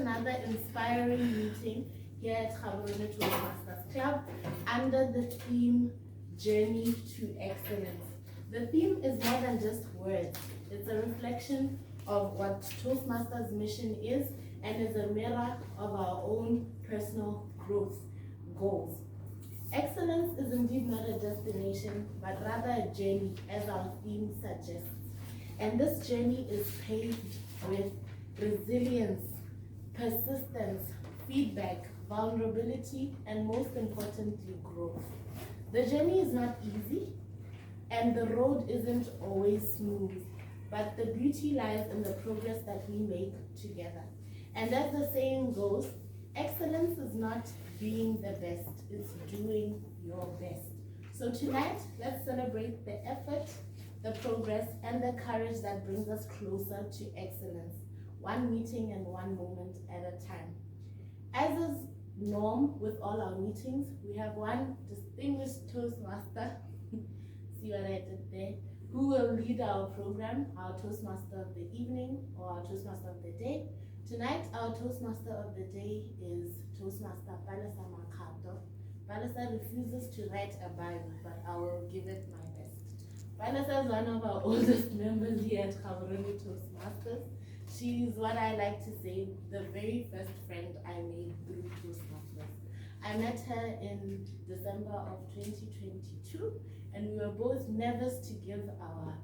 Another inspiring meeting here at Gaborone Toastmasters Club under the theme Journey to Excellence. The theme is more than just words. It's a reflection of what Toastmasters' mission is and is a mirror of our own personal growth goals. Excellence is indeed not a destination, but rather a journey, as our theme suggests. And this journey is paved with resilience, persistence, feedback, vulnerability, and most importantly, growth. The journey is not easy, and the road isn't always smooth, but the beauty lies in the progress that we make together. And as the saying goes, excellence is not being the best, it's doing your best. So tonight, let's celebrate the effort, the progress, and the courage that brings us closer to excellence, one meeting and one moment at a time. As is norm with all our meetings, we have one distinguished Toastmaster, see what I did there, who will lead our program, our Toastmaster of the evening or our Toastmaster of the day. Tonight, our Toastmaster of the day is Toastmaster Palesa Makato. Palesa refuses to write a Bible, but I will give it my best. Palesa is one of our oldest members here at Gaborone Toastmasters. She's what I like to say, the very first friend I made through Toastmasters. I met her in December of 2022, and we were both nervous to give our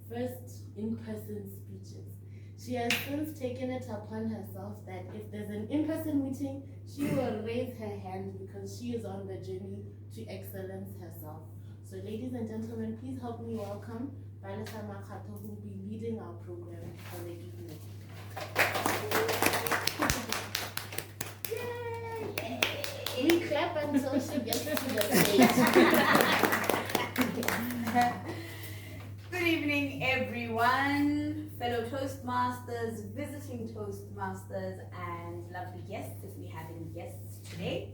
first in-person speeches. She has since taken it upon herself that if there's an in-person meeting, she will raise her hand because she is on the journey to excellence herself. So ladies and gentlemen, please help me welcome Palesa Makato, who will be leading our program for the evening. Yay! We clap until she gets to the stage. Good evening, everyone, fellow Toastmasters, visiting Toastmasters, and lovely guests, if we have any guests today.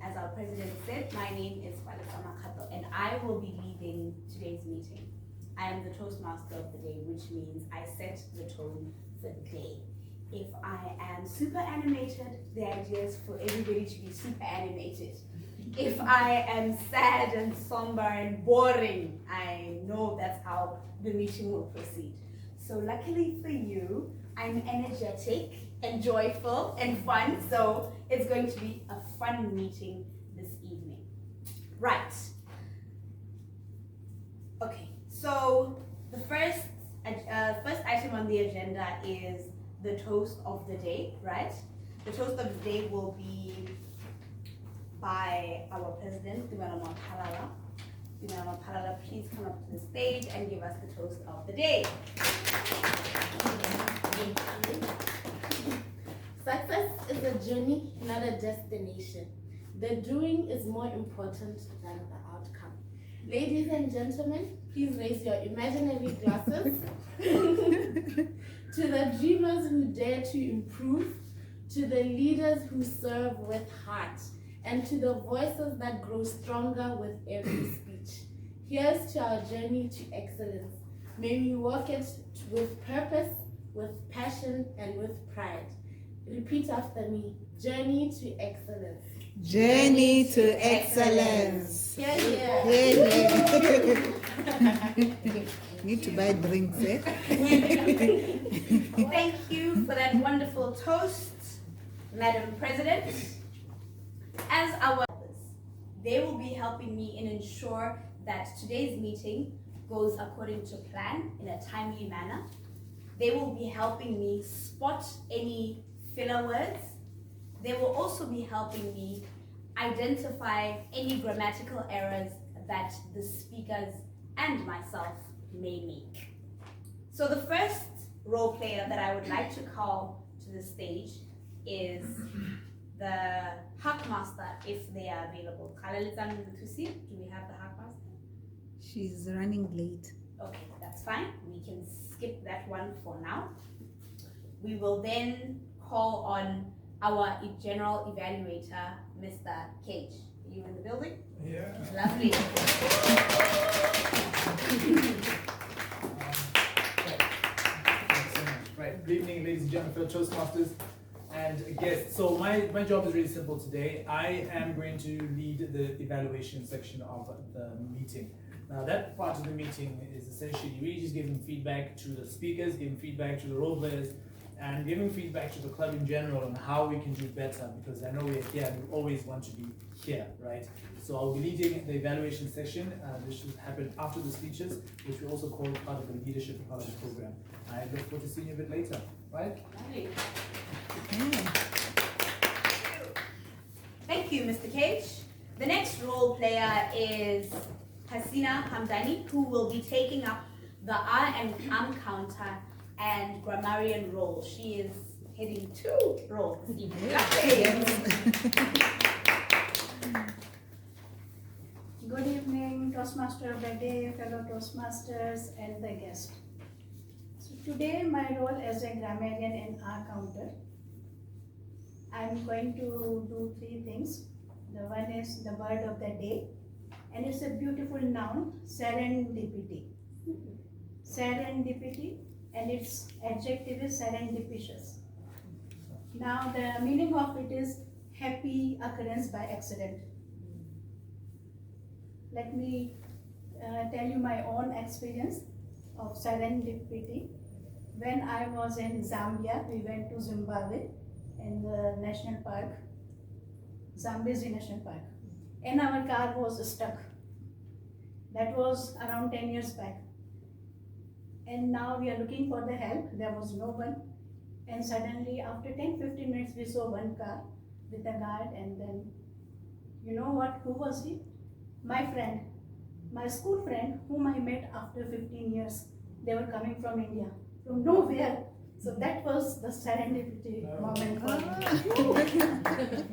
As our president said, my name is Palesa Makato, and I will be leading today's meeting. I am the Toastmaster of the day, which means I set the tone for the day. If I am super animated, the idea is for everybody to be super animated. If I am sad and somber and boring, I know that's how the meeting will proceed. So luckily for you, I'm energetic and joyful and fun, so it's going to be a fun meeting this evening. Right. Okay, so the first item on the agenda is the toast of the day, right? The toast of the day will be by our president, Dumela Palala. Dumela Palala, please come up to the stage and give us the toast of the day. Success is a journey, not a destination. The doing is more important than the outcome. Ladies and gentlemen, please raise your imaginary glasses to the dreamers who dare to improve, to the leaders who serve with heart, and to the voices that grow stronger with every speech. Here's to our journey to excellence. May we walk it with purpose, with passion, and with pride. Repeat after me. Journey to excellence. Journey to excellence. Here, here. Need to buy drinks, eh? Thank you for that wonderful toast, Madam President. As our elders, they will be helping me and ensure that today's meeting goes according to plan in a timely manner. They will be helping me spot any filler words. They will also be helping me identify any grammatical errors that the speakers and myself may make. So the first role player that I would like to call to the stage is the Hackmaster, if they are available. Do we have the Hackmaster? She's running late. Okay, that's fine. We can skip that one for now. We will then call on our general evaluator, Mr. Cage. Are you in the building? Yeah. Lovely. Right. Good evening, ladies and gentlemen, fellow Toastmasters. and guests. So my job is really simple today. I am going to lead the evaluation section of the meeting. Now that part of the meeting is essentially really just giving feedback to the speakers, giving feedback to the role players, and giving feedback to the club in general on how we can do better, because I know we're here and we always want to be here, right? So I'll be leading the evaluation session. This should happen after the speeches, which we also call part of the leadership part of the program. I look forward to seeing you a bit later, right? Thank you, Mr. Cage. The next role player is Hasina Hamdani, who will be taking up the R and counter and grammarian role. She is heading 2 roles. Good evening, Toastmaster of the day, fellow Toastmasters, and the guest. So today, my role as a grammarian and R counter. I'm going to do 3 things. The one is the word of the day, and it's a beautiful noun, serendipity. Serendipity, and its adjective is serendipitous. Now, the meaning of it is happy occurrence by accident. Let me tell you my own experience of serendipity. When I was in Zambia, we went to Zimbabwe in the national park, Zambezi National Park, and our car was stuck. That was around 10 years back. And now we are looking for the help. There was no one. And suddenly, after 10-15 minutes, we saw one car with a guard, and then, you know what, who was he? My friend, my school friend, whom I met after 15 years. They were coming from India, from nowhere. So that was the serendipity moment for me.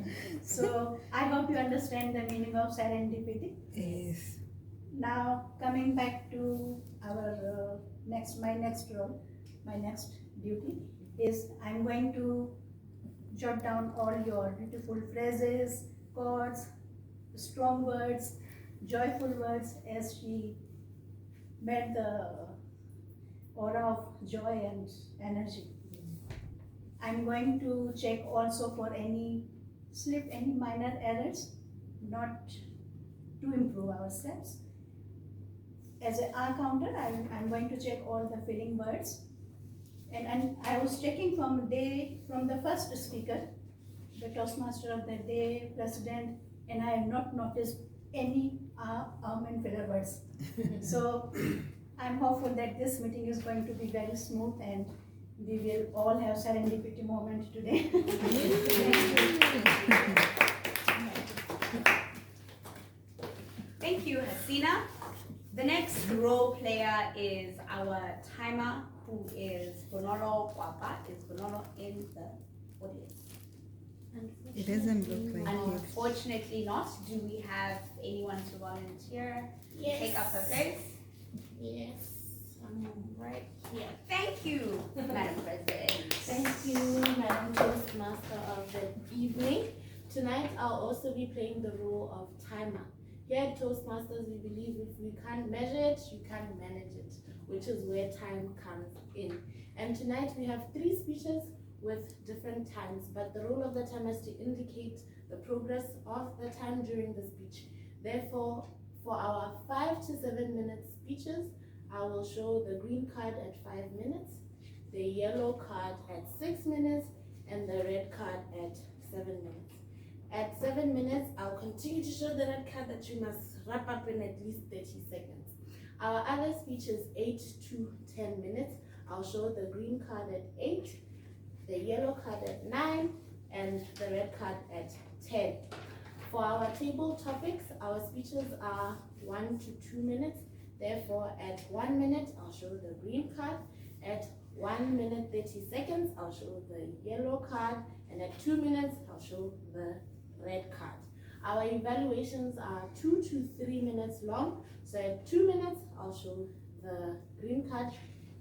So I hope you understand the meaning of serendipity. Yes. Now coming back to our my next role, my next duty is I'm going to jot down all your beautiful phrases, chords, strong words, joyful words, as she made the aura of joy and energy. I'm going to check also for any slip, any minor errors, not to improve ourselves. As an R counter, I'm going to check all the filling words. And I was checking from the first speaker, the Toastmaster of the day, president, and I have not noticed any and filler words. So I'm hopeful that this meeting is going to be very smooth and we will all have serendipity moment today. Thank you, Hasina. The next role player is our timer, who is Bonolo Kwapa. Is Bonolo in the audience? It doesn't look like it. Unfortunately not. Do we have anyone to volunteer? Yes. Take up her place? Yes, I'm right here. Thank you, Madam President. Thank you, Madam Toastmaster of the evening. Tonight, I'll also be playing the role of timer. Here at Toastmasters, we believe if we can't measure it, you can't manage it, which is where time comes in. And tonight, we have 3 speeches with different times, but the role of the timer is to indicate the progress of the time during the speech. Therefore, for our 5 to 7 minute speeches, I will show the green card at 5 minutes, the yellow card at 6 minutes, and the red card at 7 minutes. At 7 minutes, I'll continue to show the red card that you must wrap up in at least 30 seconds. Our other speech is 8 to 10 minutes. I'll show the green card at 8, the yellow card at 9, and the red card at 10. For our table topics, our speeches are 1 to 2 minutes. Therefore, at 1 minute, I'll show the green card. At 1 minute 30 seconds, I'll show the yellow card. And at 2 minutes, I'll show the red card. Our evaluations are 2 to 3 minutes long. So at 2 minutes, I'll show the green card.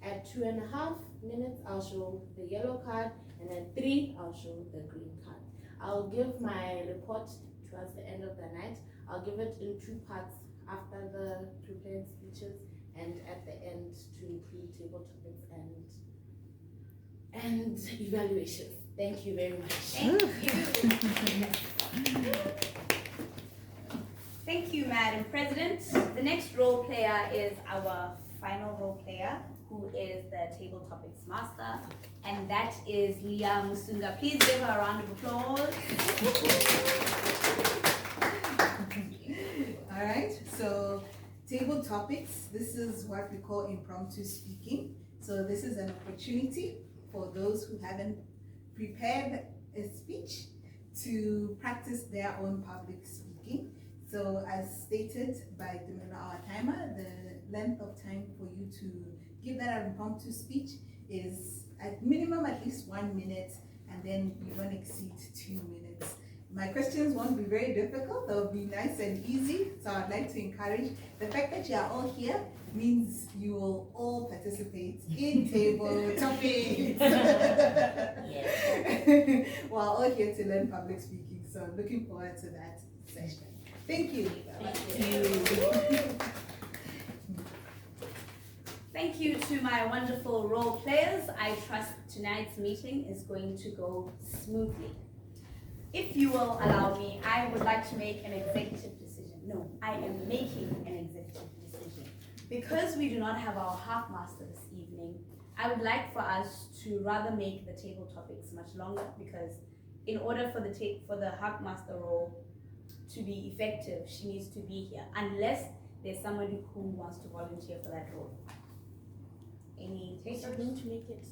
At 2.5 minutes, I'll show the yellow card. And at 3, I'll show the green card. I'll give my report towards the end of the night. I'll give it in 2 parts, after the prepared speeches and at the end to include table topics and evaluations. Thank you very much. Thank you. Thank you, Madam President. The next role player is our final role player, who is the table topics master, and that is Leah Musunga. Please give her a round of applause. All right, so table topics, this is what we call impromptu speaking. So this is an opportunity for those who haven't prepared a speech to practice their own public speaking. So as stated by our timer, the length of time for you to give that impromptu speech is at minimum at least 1 minute, and then you won't exceed 2 minutes. My questions won't be very difficult, they'll be nice and easy. So I'd like to encourage, the fact that you are all here means you will all participate in table topics. We're all here to learn public speaking, so I'm looking forward to that session. Thank you. Thank you to my wonderful role players. I trust tonight's meeting is going to go smoothly. If you will allow me, I would like to make an executive decision. No, I am making an executive decision. Because we do not have our half master this evening, I would like for us to rather make the table topics much longer, because in order for the half master role to be effective, she needs to be here, unless there's somebody who wants to volunteer for that role. Any takers? I'm going to make it.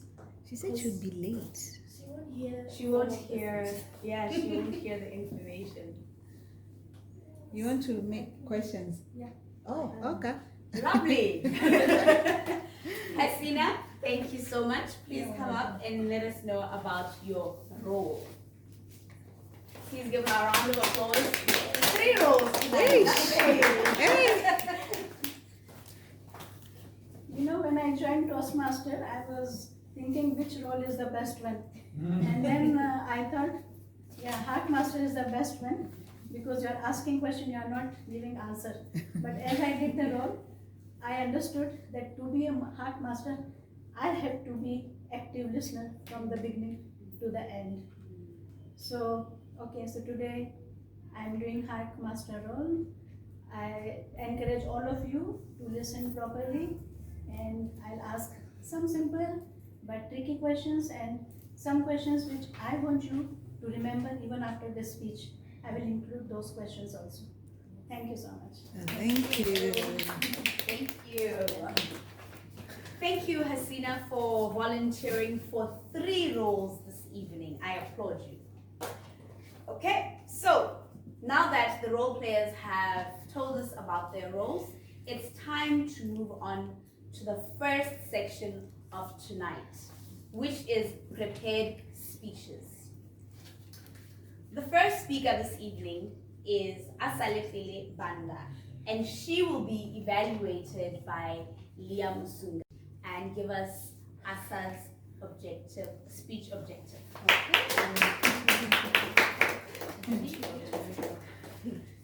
She said she'd be late. She won't hear. She won't hear, yeah, she won't hear the information. You want to make questions? Yeah. Oh, okay. Lovely. Hasina, thank you so much. Please come up and let us know about your role. Please give her a round of applause. 3 roles tonight. Hey. You know, when I joined Toastmaster, I was thinking which role is the best one. And then I thought, yeah, Heartmaster is the best one, because you're asking question, you're not giving answer. But as I did the role, I understood that to be a Heartmaster, I have to be active listener from the beginning to the end. So, okay, so today I'm doing Heartmaster role. I encourage all of you to listen properly, and I'll ask some simple but tricky questions, and some questions which I want you to remember even after this speech. I will include those questions also. Thank you so much. Thank you. Thank you. Thank you, Hasina, for volunteering for 3 roles this evening. I applaud you. Okay, so now that the role players have told us about their roles, it's time to move on to the first section of tonight, which is prepared speeches. The first speaker this evening is Asalefele Banda, and she will be evaluated by Leah Musunga and give us Asa's speech objective.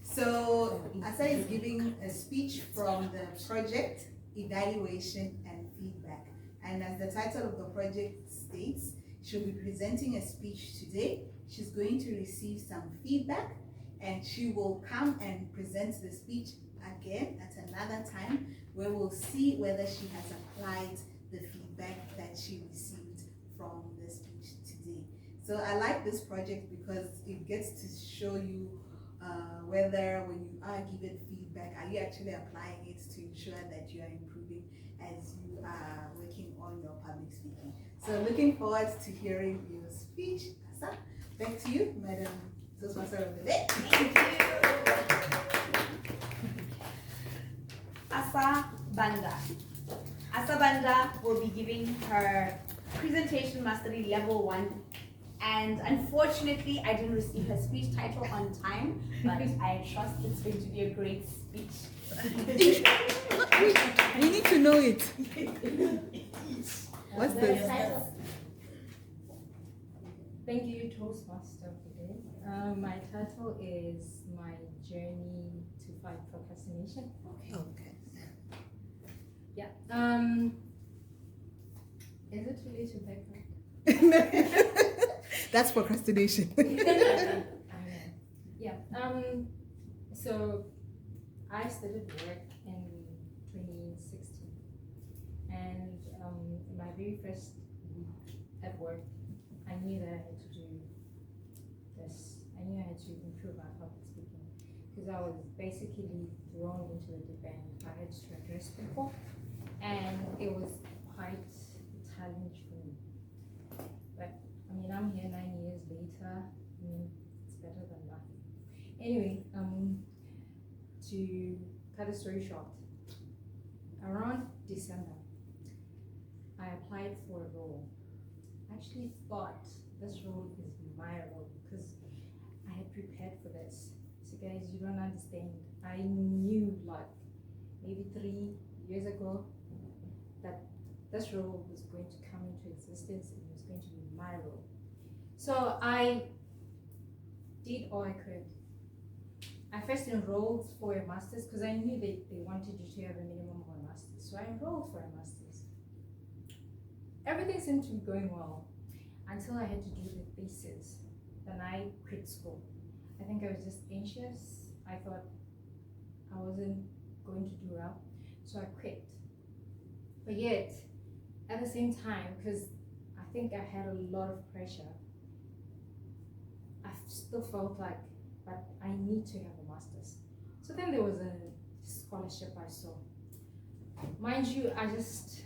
So Asa is giving a speech from the project Evaluation and Feedback. And as the title of the project states, she'll be presenting a speech today. She's going to receive some feedback, and she will come and present the speech again at another time, where we'll see whether she has applied the feedback that she received from the speech today. So I like this project because it gets to show you whether when you are given feedback, are you actually applying it to ensure that you are improving as you are working on your public speaking. So looking forward to hearing your speech. Asa, back to you, Madam Toastmaster of the Day. Thank you. Asa Banda. Asa Banda will be giving her presentation mastery level 1. And unfortunately, I didn't receive her speech title on time, but I trust it's going to be a great speech. We need to know it. What's The this? title. Thank you, Toastmaster, today. My title is My Journey to Fight Procrastination. Okay. Yeah. Is it too late to background? That's procrastination. I know. Yeah. So I started work in 2016, and my very first week at work, I knew that I had to do this. I knew I had to improve my public speaking because I was basically thrown into the deep end. I had to address people, and it was quite a challenge for me. But I mean, I'm here 9 years later. I mean, it's better than nothing. Anyway, to cut a story short, around December, I applied for a role. I actually thought this role is my role because I had prepared for this. So guys, you don't understand. I knew like maybe 3 years ago that this role was going to come into existence and it was going to be my role. So I did all I could. I first enrolled for a master's because I knew they wanted you to have a minimum of a master's. So I enrolled for a master's. Everything seemed to be going well until I had to do the thesis. Then I quit school. I think I was just anxious. I thought I wasn't going to do well. So I quit. But yet, at the same time, because I think I had a lot of pressure, I still felt like, but I need to have a master's. So then there was a scholarship I saw. Mind you, I just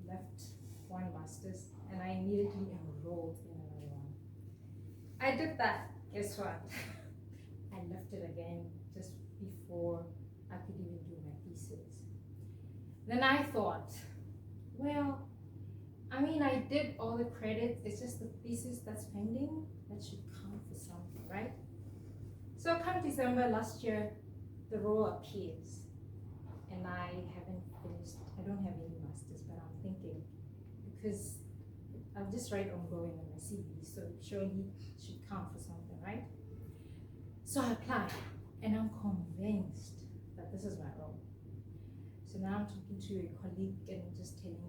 left one master's and I immediately enrolled in another one. I did that, guess what? I left it again just before I could even do my thesis. Then I thought, well, I mean, I did all the credits, it's just the thesis that's pending, that should count for something, right? So come December last year, the role appears, and I haven't finished, I don't have any masters, but I'm thinking, because I'll just write ongoing on my CV, so surely it should count for something, right? So I applied, and I'm convinced that this is my role. So now I'm talking to a colleague and just telling him,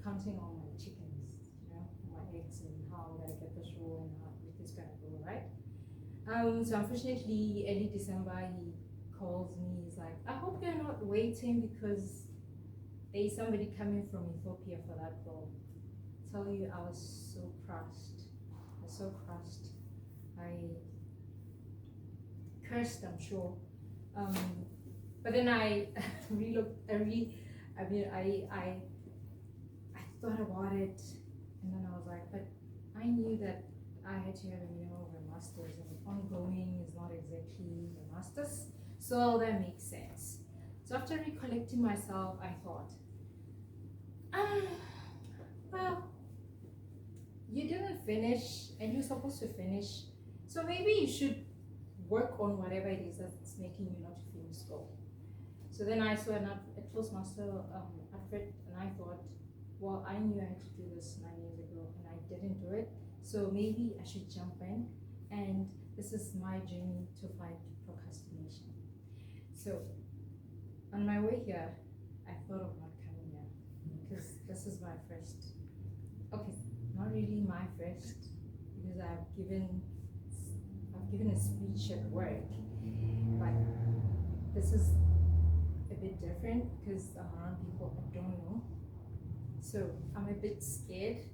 counting all my chickens, you know, my eggs, and how I'm gonna get this role and how this gonna go, right? So unfortunately, early December, he calls me, he's like, I hope you're not waiting because there's somebody coming from Ethiopia for that role. I tell you, I was so crushed. I was so crushed. I cursed, I'm sure. But then I I thought about it, and then I was like, but I knew that I had to have a minimum of a master's, and ongoing is not exactly a master's, so that makes sense. So after recollecting myself, I thought, well, you didn't finish, and you're supposed to finish, so maybe you should work on whatever it is that's making you not to finish school. So then I saw a Toastmaster advert, and I thought, well, I knew I had to do this 9 years ago, and I didn't do it. So maybe I should jump in, and this is my journey to fight procrastination. So on my way here, I thought of not coming here because this is my first. Okay, not really my first, because I've given a speech at work, but this is a bit different because I'm around people I don't know. So I'm a bit scared,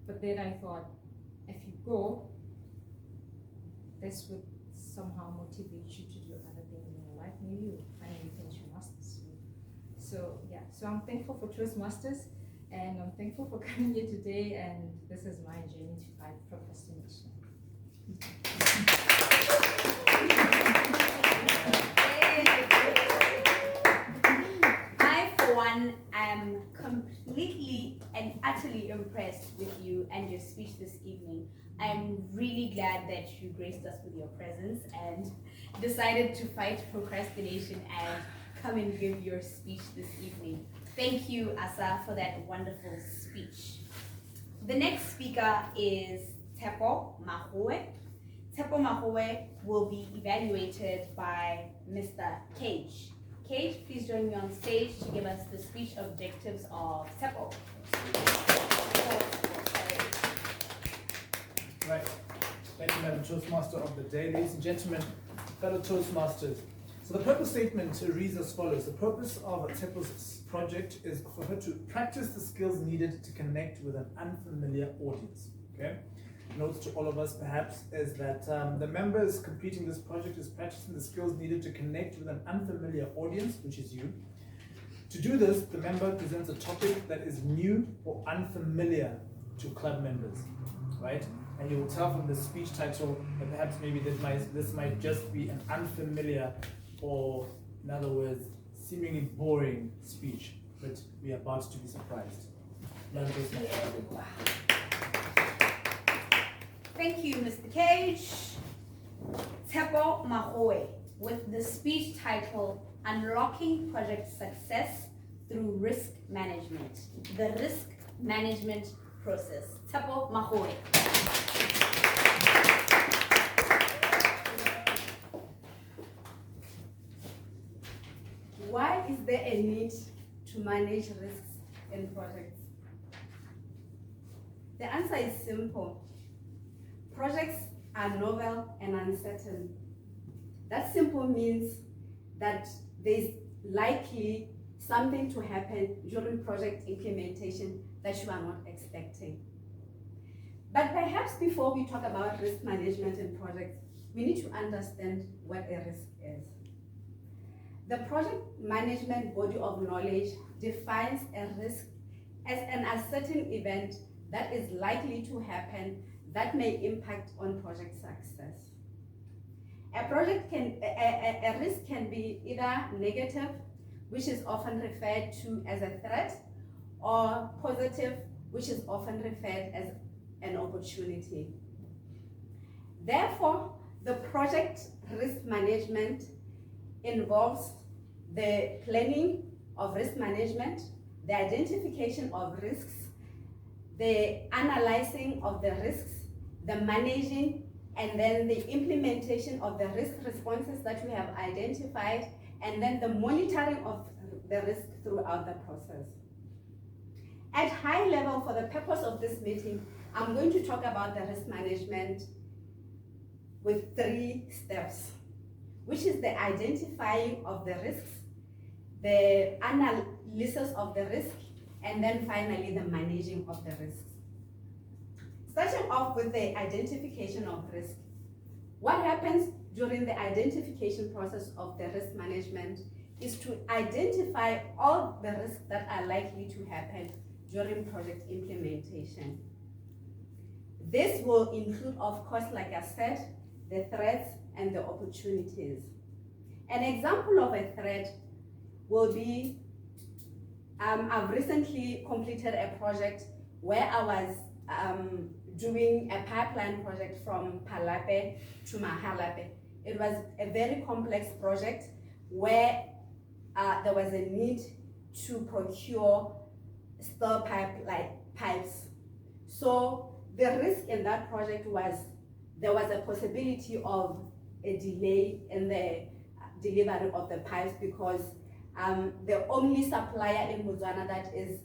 but then I thought, if you go, this would somehow motivate you to do other things in your life. Maybe you'll finally finish your master's. So yeah, so I'm thankful for Toastmasters, and I'm thankful for coming here today, and this is my journey to fight procrastination. I, for one, am completely and utterly impressed with you and your speech this evening. I'm really glad that you graced us with your presence and decided to fight procrastination and come and give your speech this evening. Thank you, Asa, for that wonderful speech. The next speaker is Tepo Mahoe. Tepo Mahoe will be evaluated by Mr. Cage. Cage, please join me on stage to give us the speech objectives of Tepo. Right. Thank you, Madam Toastmaster of the day. Ladies and gentlemen, fellow Toastmasters. So the purpose statement reads as follows. The purpose of Tsepo's project is for her to practice the skills needed to connect with an unfamiliar audience. Okay? Notes to all of us perhaps is that the members completing this project is practicing the skills needed to connect with an unfamiliar audience, which is you. To do this, the member presents a topic that is new or unfamiliar to club members, right? And you will tell from the speech title that perhaps maybe this might just be an unfamiliar or, in other words, seemingly boring speech, but we are about to be surprised. Thank you, Mr. Cage. Tsepo Mahoe with the speech title Unlocking Project Success Through Risk Management, the risk management process. Tsepo Mahoe. Why is there a need to manage risks in projects? The answer is simple. Projects are novel and uncertain. That simple means that there's likely something to happen during project implementation that you are not expecting. But perhaps before we talk about risk management in projects, we need to understand what a risk is. The project management body of knowledge defines a risk as an uncertain event that is likely to happen that may impact on project success. A risk can be either negative, which is often referred to as a threat, or positive, which is often referred as an opportunity. Therefore, the project risk management involves the planning of risk management, the identification of risks, the analyzing of the risks, the managing, and then the implementation of the risk responses that we have identified, and then the monitoring of the risk throughout the process. At high level, for the purpose of this meeting, I'm going to talk about the risk management with 3 steps, which is the identifying of the risks, the analysis of the risk, and then finally the managing of the risks. Starting off with the identification of risk. What happens during the identification process of the risk management is to identify all the risks that are likely to happen during project implementation. This will include, of course, like I said, the threats and the opportunities. An example of a threat will be, I've recently completed a project where I was doing a pipeline project from Palape to Mahalape. It was a very complex project where there was a need to procure steel pipes. So the risk in that project was there was a possibility of a delay in the delivery of the pipes because the only supplier in Botswana that is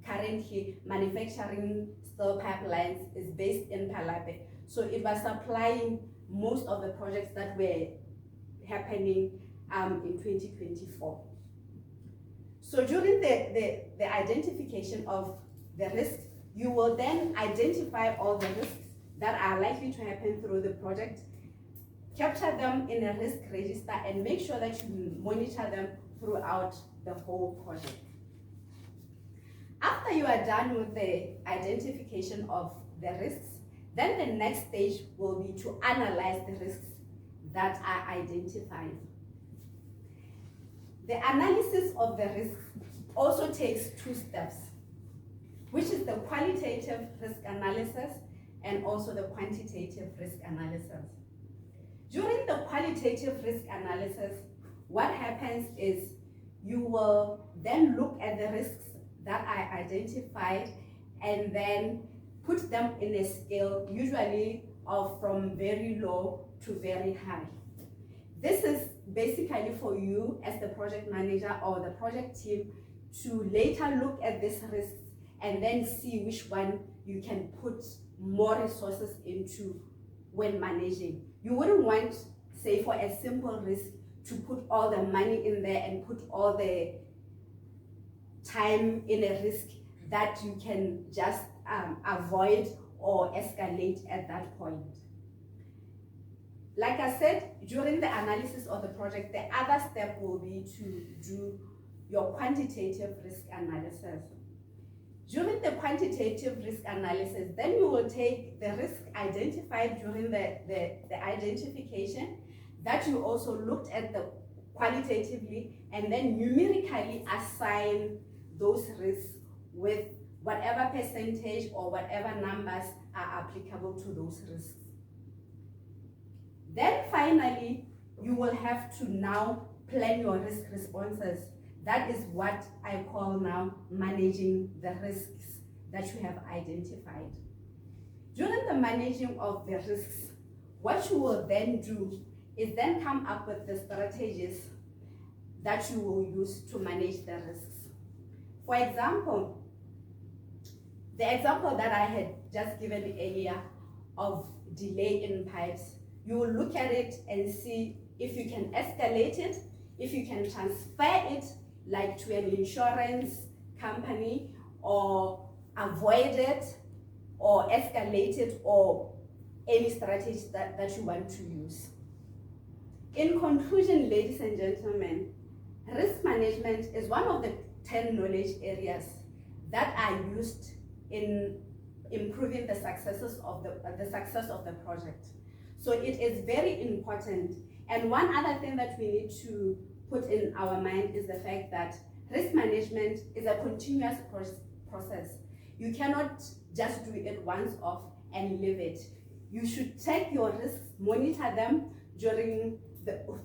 currently manufacturing steel pipelines is based in Palape. So it was supplying most of the projects that were happening in 2024. So during the identification of the risks, you will then identify all the risks that are likely to happen through the project, capture them in a risk register, and make sure that you monitor them throughout the whole project. After you are done with the identification of the risks, then the next stage will be to analyze the risks that are identified. The analysis of the risks also takes 2 steps, which is the qualitative risk analysis and also the quantitative risk analysis. During the qualitative risk analysis, what happens is you will then look at the risks that are identified and then put them in a scale, usually of from very low to very high. This is basically for you as the project manager or the project team to later look at these risks and then see which one you can put more resources into when managing. You wouldn't want, say, for a simple risk to put all the money in there and put all the time in a risk that you can just avoid or escalate at that point. Like I said, during the analysis of the project, the other step will be to do your quantitative risk analysis. During the quantitative risk analysis, then you will take the risk identified during the identification that you also looked at the qualitatively, and then numerically assign those risks with whatever percentage or whatever numbers are applicable to those risks. Then finally, you will have to now plan your risk responses. That is what I call now managing the risks that you have identified. During the managing of the risks, what you will then do is then come up with the strategies that you will use to manage the risks. For example, the example that I had just given earlier of delay in pipes, you will look at it and see if you can escalate it, if you can transfer it like to an insurance company, or avoid it, or escalate it, or any strategy that you want to use. In conclusion, ladies and gentlemen, risk management is one of the 10 knowledge areas that are used in improving the success of the project. So it is very important. And one other thing that we need to put in our mind is the fact that risk management is a continuous process. You cannot just do it once off and leave it. You should take your risks, monitor them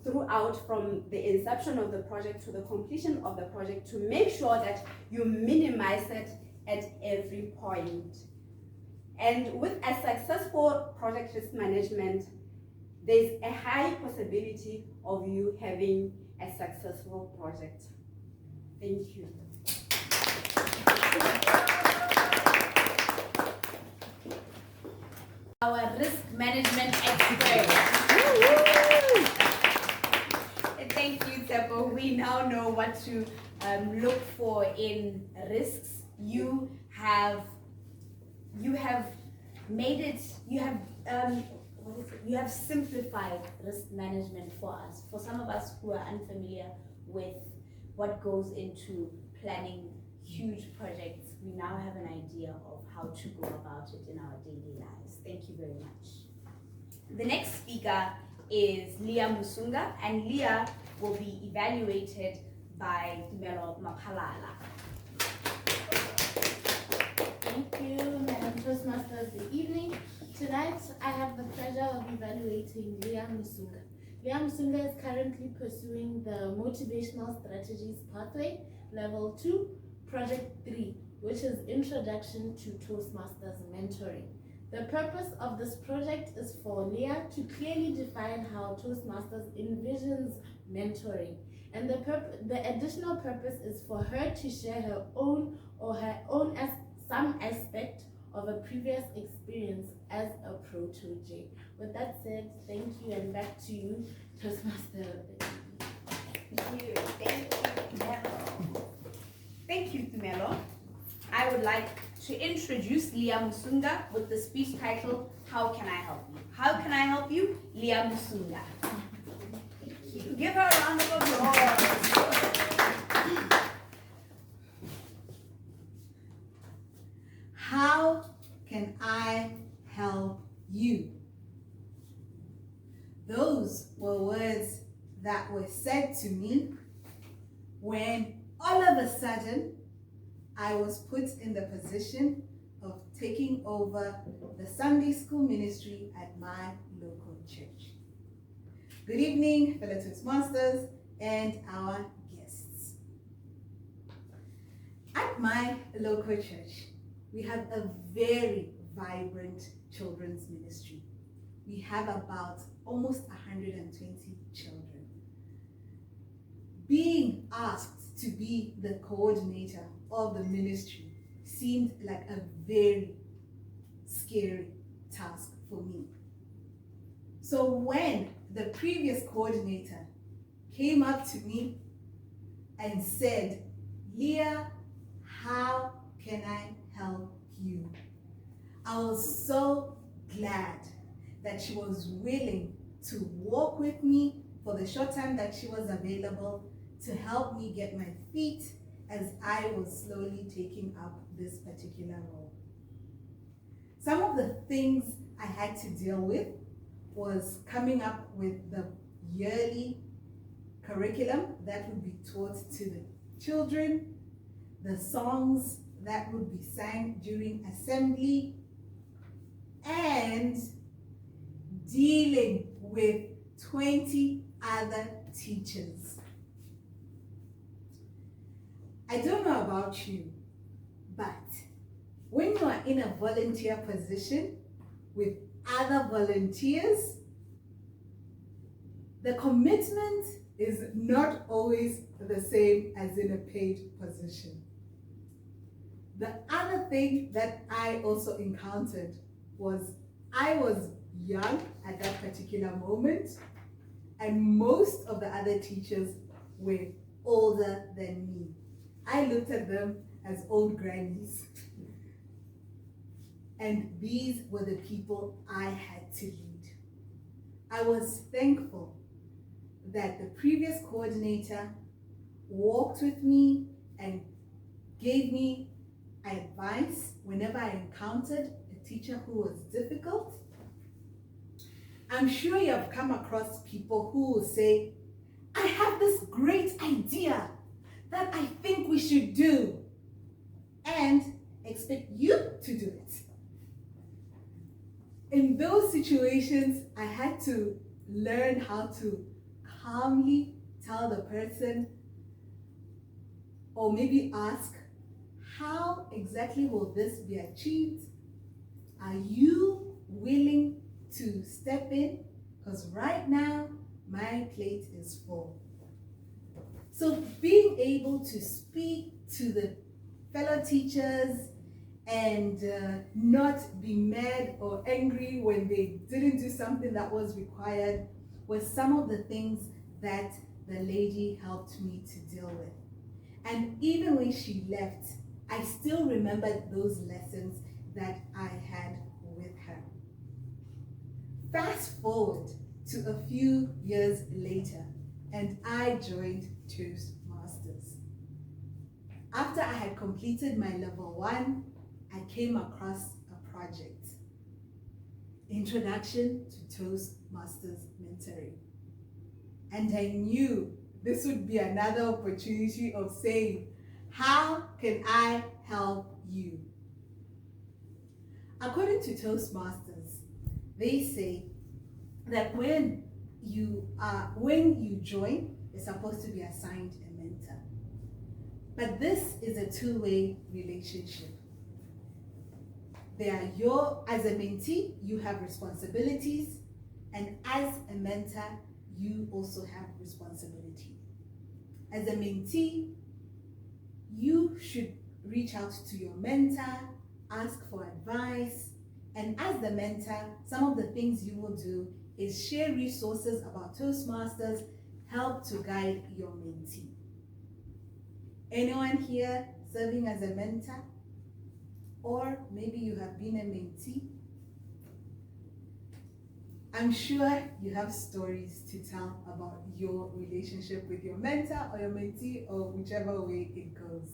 throughout from the inception of the project to the completion of the project, to make sure that you minimize it at every point. And with a successful project risk management, there's a high possibility of you having a successful project. Thank you. Our risk management expert. Thank you, Tsepo. We now know what to look for in risks. You have made it. You have simplified risk management for us. For some of us who are unfamiliar with what goes into planning huge projects, we now have an idea of how to go about it in our daily lives. Thank you very much. The next speaker is Leah Musunga, and Leah will be evaluated by Tumelo Maphalala. Thank you, Madam Toastmasters. Good evening. Tonight, I have the pleasure of evaluating Leah Musunga. Leah Musunga is currently pursuing the Motivational Strategies Pathway, Level 2, Project 3, which is Introduction to Toastmasters Mentoring. The purpose of this project is for Leah to clearly define how Toastmasters envisions mentoring. And the additional purpose is for her to share her own as some aspect of a previous experience as a Pro-J. With that said, thank you, and back to you, Toastmaster. Thank you. Thank you, Tumelo. I would like to introduce Leah Musunga with the speech title, How Can I Help You? How can I help you? Leah Musunga. Give her a round of applause. How can I help you? Those were words that were said to me when all of a sudden I was put in the position of taking over the Sunday school ministry at my local church. Good evening, fellow Toastmasters and our guests. At my local church, we have a very vibrant children's ministry. We have about almost 120 children. Being asked to be the coordinator of the ministry seemed like a very scary task for me. So when the previous coordinator came up to me and said, Leah, how can I help you? I was so glad that she was willing to walk with me for the short time that she was available to help me get my feet as I was slowly taking up this particular role. Some of the things I had to deal with was coming up with the yearly curriculum that would be taught to the children, the songs that would be sang during assembly, and dealing with 20 other teachers. I don't know about you, but when you are in a volunteer position with other volunteers, the commitment is not always the same as in a paid position. The other thing that I also encountered was I was young at that particular moment, and most of the other teachers were older than me. I looked at them as old grannies. And these were the people I had to lead. I was thankful that the previous coordinator walked with me and gave me advice whenever I encountered a teacher who was difficult. I'm sure you have come across people who will say, I have this great idea that I think we should do, and expect you to do it. In those situations, I had to learn how to calmly tell the person, or maybe ask, how exactly will this be achieved? Are you willing to step in? Because right now, my plate is full. So being able to speak to the fellow teachers and not be mad or angry when they didn't do something that was required was some of the things that the lady helped me to deal with. And even when she left, I still remembered those lessons that I had with her. Fast forward to a few years later, and I joined Toastmasters. After I had completed my level 1, I came across a project, Introduction to Toastmasters Mentoring. And I knew this would be another opportunity of saying, how can I help you? According to Toastmasters, they say that when you join, you're supposed to be assigned a mentor. But this is a two-way relationship. As a mentee, you have responsibilities, and as a mentor, you also have responsibility. As a mentee, you should reach out to your mentor, ask for advice, and as the mentor, some of the things you will do is share resources about Toastmasters, help to guide your mentee. Anyone here serving as a mentor? Or maybe you have been a mentee? I'm sure you have stories to tell about your relationship with your mentor or your mentee, or whichever way it goes.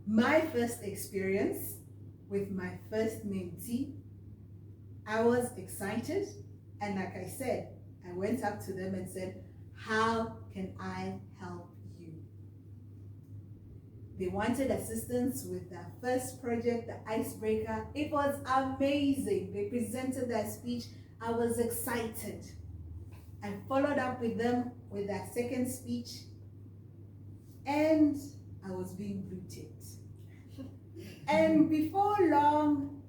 My first experience with my first mentee, I was excited, and like I said, I went up to them and said, how can I help you? They wanted assistance with their first project, the icebreaker. It was amazing. They presented their speech. I was excited. I followed up with them with their second speech, and I was being blue-ticked. And before long,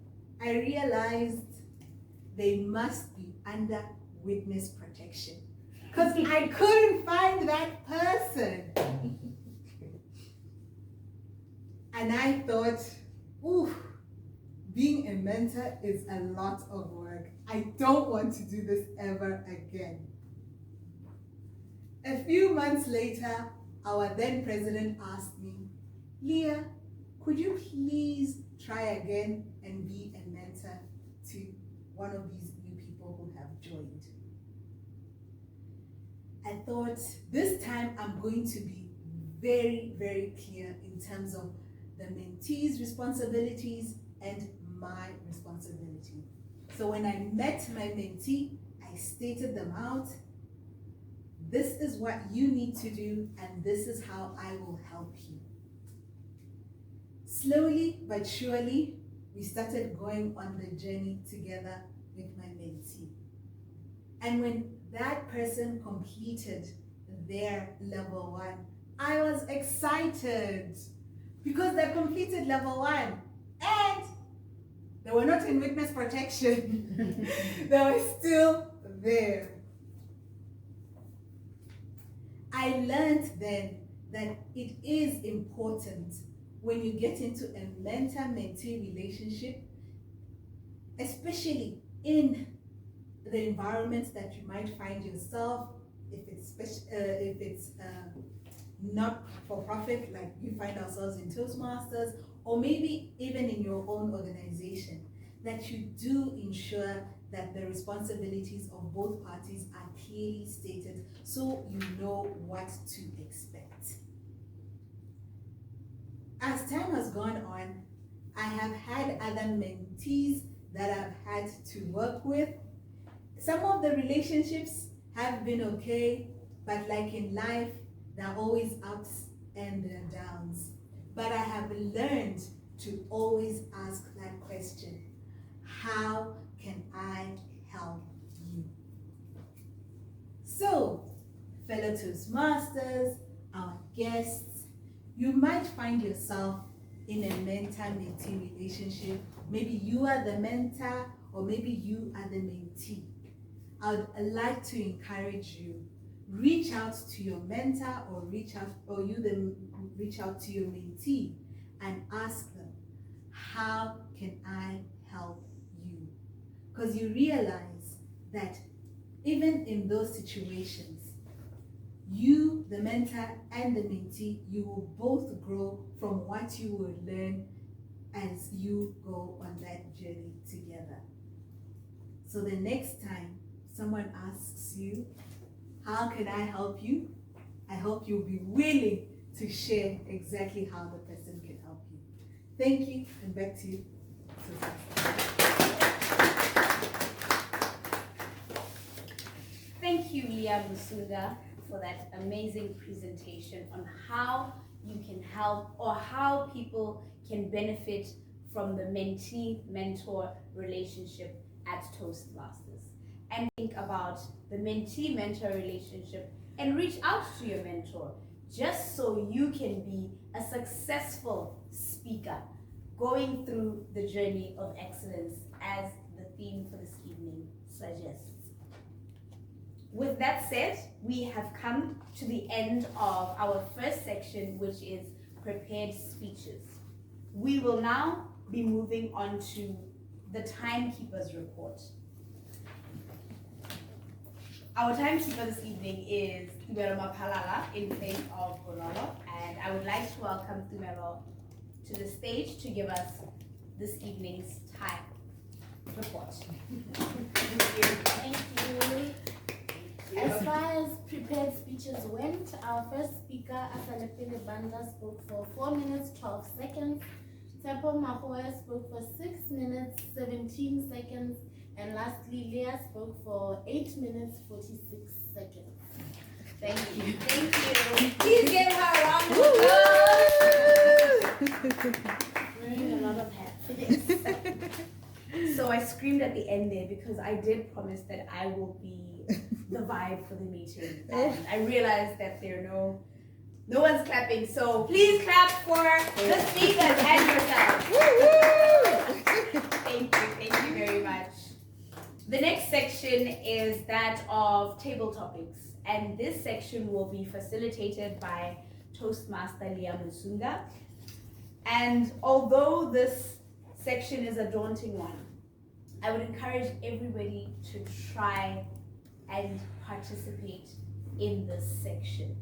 I realized they must be under witness protection, because I couldn't find that person. And I thought, ooh, being a mentor is a lot of work. I don't want to do this ever again. A few months later, our then president asked me, Leah, could you please try again and be a mentor to one of these new people who have joined? I thought this time I'm going to be very, very clear in terms of the mentee's responsibilities and my responsibility. So when I met my mentee, I stated them out. This is what you need to do, and this is how I will help you. Slowly but surely, we started going on the journey together with my mentee. And when that person completed their level 1, I was excited because they completed level 1 and they were not in witness protection. They were still there. I learned then that it is important when you get into a mentor-mentee relationship, especially in the environment that you might find yourself, if it's not for profit, like we find ourselves in Toastmasters, or maybe even in your own organization, that you do ensure that the responsibilities of both parties are clearly stated so you know what to expect. As time has gone on, I have had other mentees that I've had to work with. Some of the relationships have been okay, but like in life, there are always ups and downs. But I have learned to always ask that question: how can I help you? So, fellow Toastmasters, our guests, you might find yourself in a mentor-mentee relationship. Maybe you are the mentor, or maybe you are the mentee. I would like to encourage you, reach out to your mentor, or reach out to your mentee and ask them, how can I help you? Because you realize that even in those situations, you, the mentor, and the mentee, you will both grow from what you will learn as you go on that journey together. So the next time someone asks you, how can I help you? I hope you'll be willing to share exactly how the person can help you. Thank you, and back to you, Susan. Thank you, Leah Musunga, for that amazing presentation on how you can help, or how people can benefit from the mentee-mentor relationship at Toastmasters. And think about the mentee-mentor relationship and reach out to your mentor, just so you can be a successful speaker going through the journey of excellence, as the theme for this evening suggests. With that said, we have come to the end of our first section, which is prepared speeches. We will now be moving on to the timekeeper's report. Our timekeeper this evening is Tumelo Mapalala in place of Bonolo, and I would like to welcome Tumelo to the stage to give us this evening's time report. Thank you. As far as prepared speeches went, our first speaker, Asalepele Banda, spoke for 4 minutes, 12 seconds. Tepo Mahoya spoke for 6 minutes, 17 seconds. And lastly, Leah spoke for 8 minutes, 46 seconds. Thank you. Thank you. Please give her a round of applause. Wearing a lot of hats. So I screamed at the end there because I did promise that I will be the vibe for the meeting. And I realized that no one's clapping. So please clap for the speakers and yourselves. Thank you very much. The next section is that of table topics, and this section will be facilitated by Toastmaster Leah Musunga. And although this section is a daunting one. I would encourage everybody to try and participate in this section.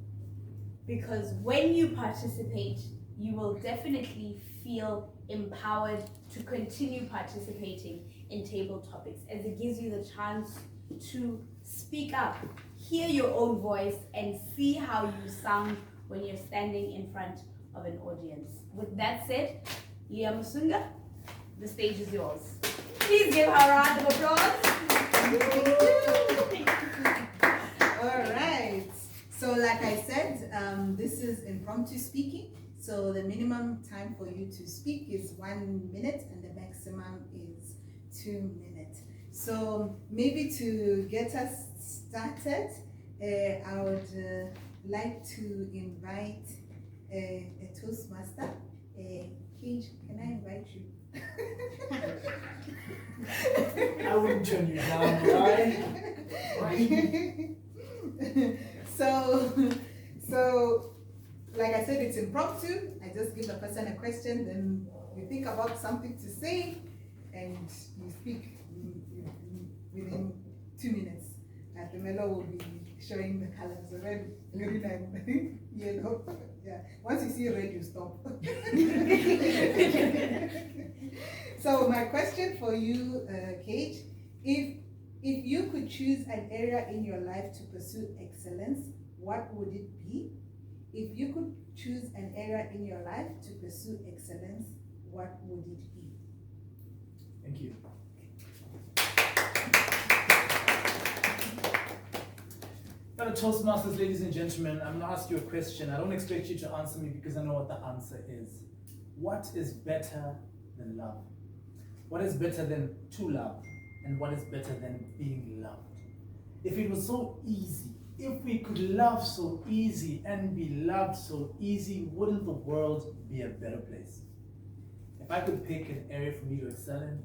Because when you participate, you will definitely feel empowered to continue participating in table topics, as it gives you the chance to speak up, hear your own voice, and see how you sound when you're standing in front of an audience. With that said, Leah Musunga, the stage is yours. Please give her a round of applause. All right. So like I said, this is impromptu speaking. So the minimum time for you to speak is 1 minute and the maximum is 2 minutes. So maybe to get us started, I would like to invite a Toastmaster. Cage, can I invite you? I wouldn't turn you down, right? So, like I said, it's impromptu. I just give the person a question, then you think about something to say, and you speak within 2 minutes. The mellow will be showing the colors: red, green, and yellow. Yeah. Once you see red, you stop. So my question for you, Kate, if you could choose an area in your life to pursue excellence, what would it be? If you could choose an area in your life to pursue excellence, what would it be? Thank you. Fellow Toastmasters, ladies and gentlemen, I'm going to ask you a question. I don't expect you to answer me because I know what the answer is. What is better than love? What is better than to love? And what is better than being loved? If it was so easy, if we could love so easy and be loved so easy, wouldn't the world be a better place? If I could pick an area for me to excel in,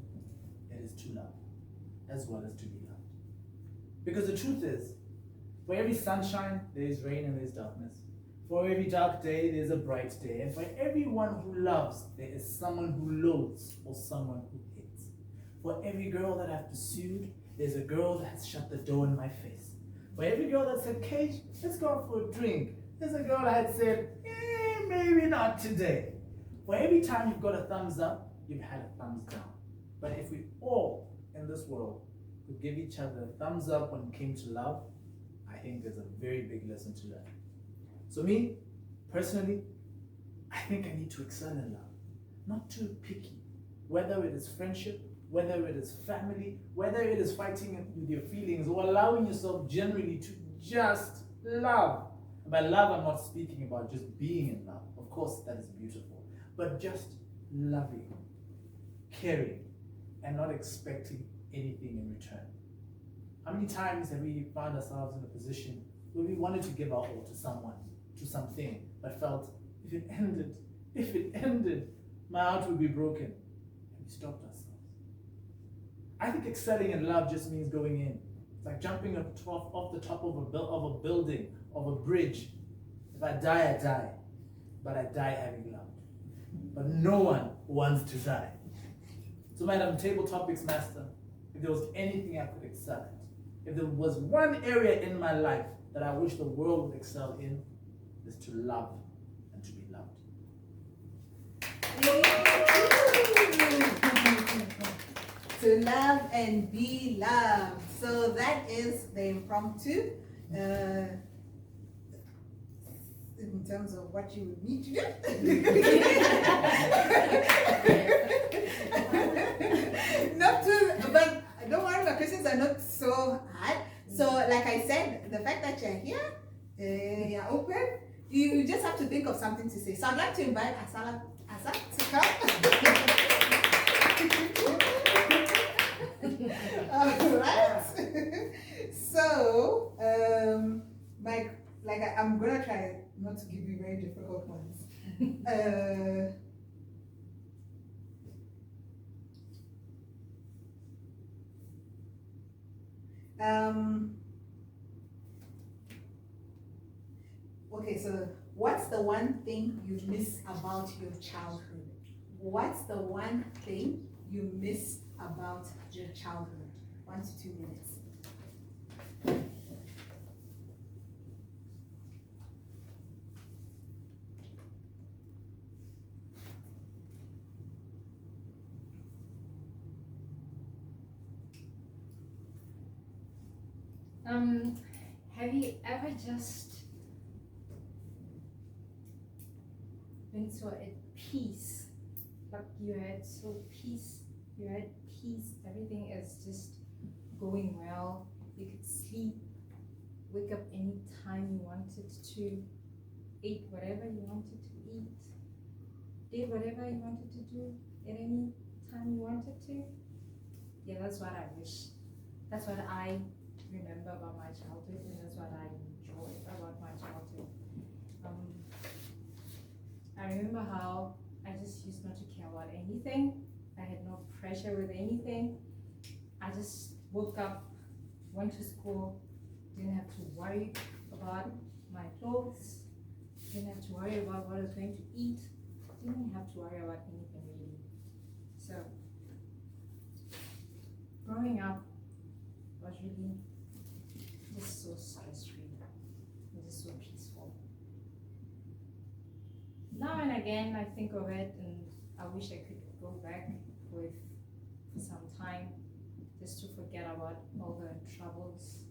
it is to love, as well as to be loved. Because the truth is, for every sunshine, there is rain and there is darkness. For every dark day, there is a bright day. And for everyone who loves, there is someone who loathes or someone who hates. For every girl that I've pursued, there's a girl that has shut the door in my face. For every girl that said, Kate, let's go out for a drink, there's a girl that had said, maybe not today. For every time you've got a thumbs up, you've had a thumbs down. But if we all in this world could give each other a thumbs up when it came to love, I think there's a very big lesson to learn. So me, personally, I think I need to excel in love. Not too picky. Whether it is friendship, whether it is family, whether it is fighting with your feelings or allowing yourself generally to just love. By love, I'm not speaking about just being in love. Of course, that is beautiful. But just loving, caring, and not expecting anything in return. How many times have we found ourselves in a position where we wanted to give our all to someone, to something, but felt if it ended, my heart would be broken, and we stopped ourselves. I think excelling in love just means going in. It's like jumping off the top of a building, of a bridge. If I die, I die, but I die having loved. But no one wants to die. So, Madam Table Topics Master, if there was anything I could excel at, if there was one area in my life that I wish the world would excel in, is to love and to be loved. To love and be loved. So that is the impromptu. In terms of what you would need to do. Not too, but don't worry, my questions are not so hard. So like I said, the fact that you're here, you're open, you just have to think of something to say. So I'd like to invite Asa to come. Alright. So I'm gonna try not to give you very difficult ones. Okay, so what's the one thing you miss about your childhood? What's the one thing you miss about your childhood? 1 to 2 minutes. Have you ever just been so at peace? Like you had peace, everything is just going well. You could sleep, wake up any time you wanted to, eat whatever you wanted to eat, did whatever you wanted to do at any time you wanted to. Yeah, that's what I wish. That's what I remember about my childhood, and that's what I enjoy about my childhood. I remember how I just used not to care about anything. I had no pressure with anything. I just woke up, went to school, didn't have to worry about my clothes, didn't have to worry about what I was going to eat, didn't have to worry about anything really. So, growing up was really just so stress-free and just so peaceful. Now and again I think of it and I wish I could go back for some time just to forget about all the troubles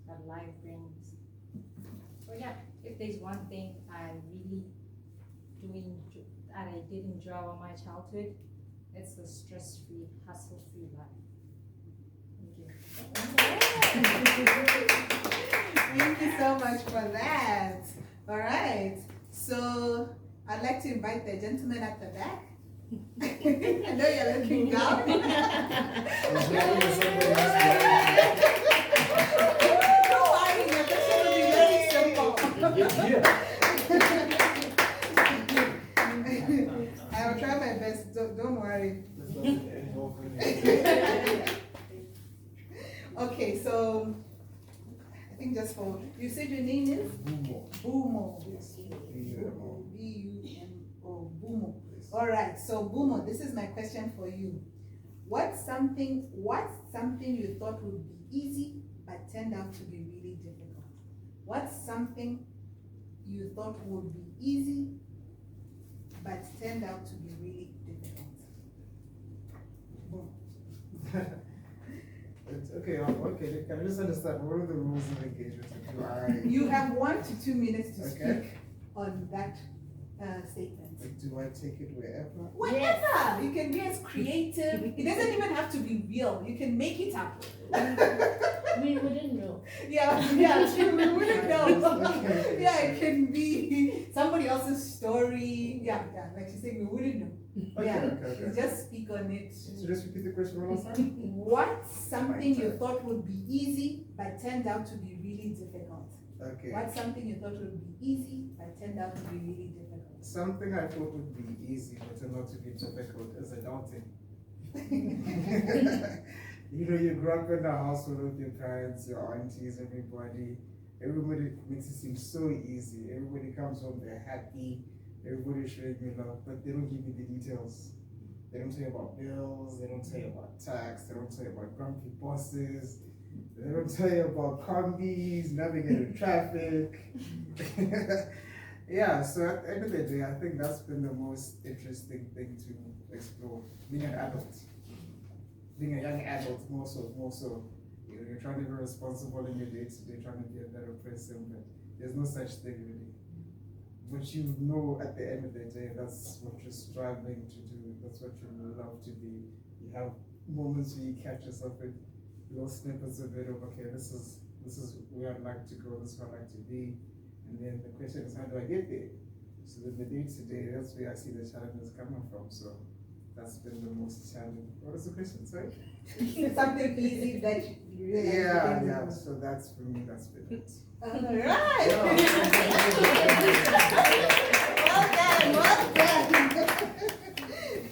that life brings. But yeah, if there's one thing I really that I did enjoy about my childhood, it's the stress-free, hassle-free life. Thank you so much for that. All right. So I'd like to invite the gentleman at the back. I know you're looking down. Don't worry, your question will be very simple. I will try my best. Don't worry. Okay, so I think just for you said your name is Bumo. Bumo. Yes. B-U-M-O. Bumo. All right. So Bumo, this is my question for you. What's something you thought would be easy but turned out to be really difficult? What's something you thought would be easy but turned out to be really difficult? Boom. Okay, okay. Can I just understand what are the rules of engagement? You have 1 to 2 minutes to Okay. speak on that statement. Do I take it wherever? Whatever! You can be as creative. It doesn't even have to be real. You can make it up. We wouldn't know. Yeah, true. We wouldn't know. Okay. Yeah, it can be somebody else's story. Yeah, like she's saying, we wouldn't know. Okay. You just speak on it. So just repeat the question one more time. What's something you thought would be easy but turned out to be really difficult? Okay. What's something you thought would be easy but turned out to be really difficult? Something I thought would be easy but turned out to be difficult is adulting. You know, you grew up in a household with your parents, your aunties, everybody. Everybody makes it seem so easy. Everybody comes home, they're happy. Everybody's showing you love, but they don't give you the details. They don't tell you about bills, they don't tell you about tax, they don't tell you about grumpy bosses, they don't tell you about combis, navigating traffic. Yeah, so at the end of the day, I think that's been the most interesting thing to explore, being an adult. Being a young adult, more so. You know, you're trying to be responsible in your day-to-day, trying to be a better person, but there's no such thing really. But you know at the end of the day, that's what you're striving to do, that's what you love to be. You have moments where you catch yourself in little snippets of it of, okay, this is where I'd like to go, this is where I'd like to be. And then the question is, how do I get there? So then the day-to-day, that's where I see the challenges coming from. So that's been the most challenging. What was the question, sorry? Something easy that you realize. Yeah, so that's for me, that's been it. Alright! Well done.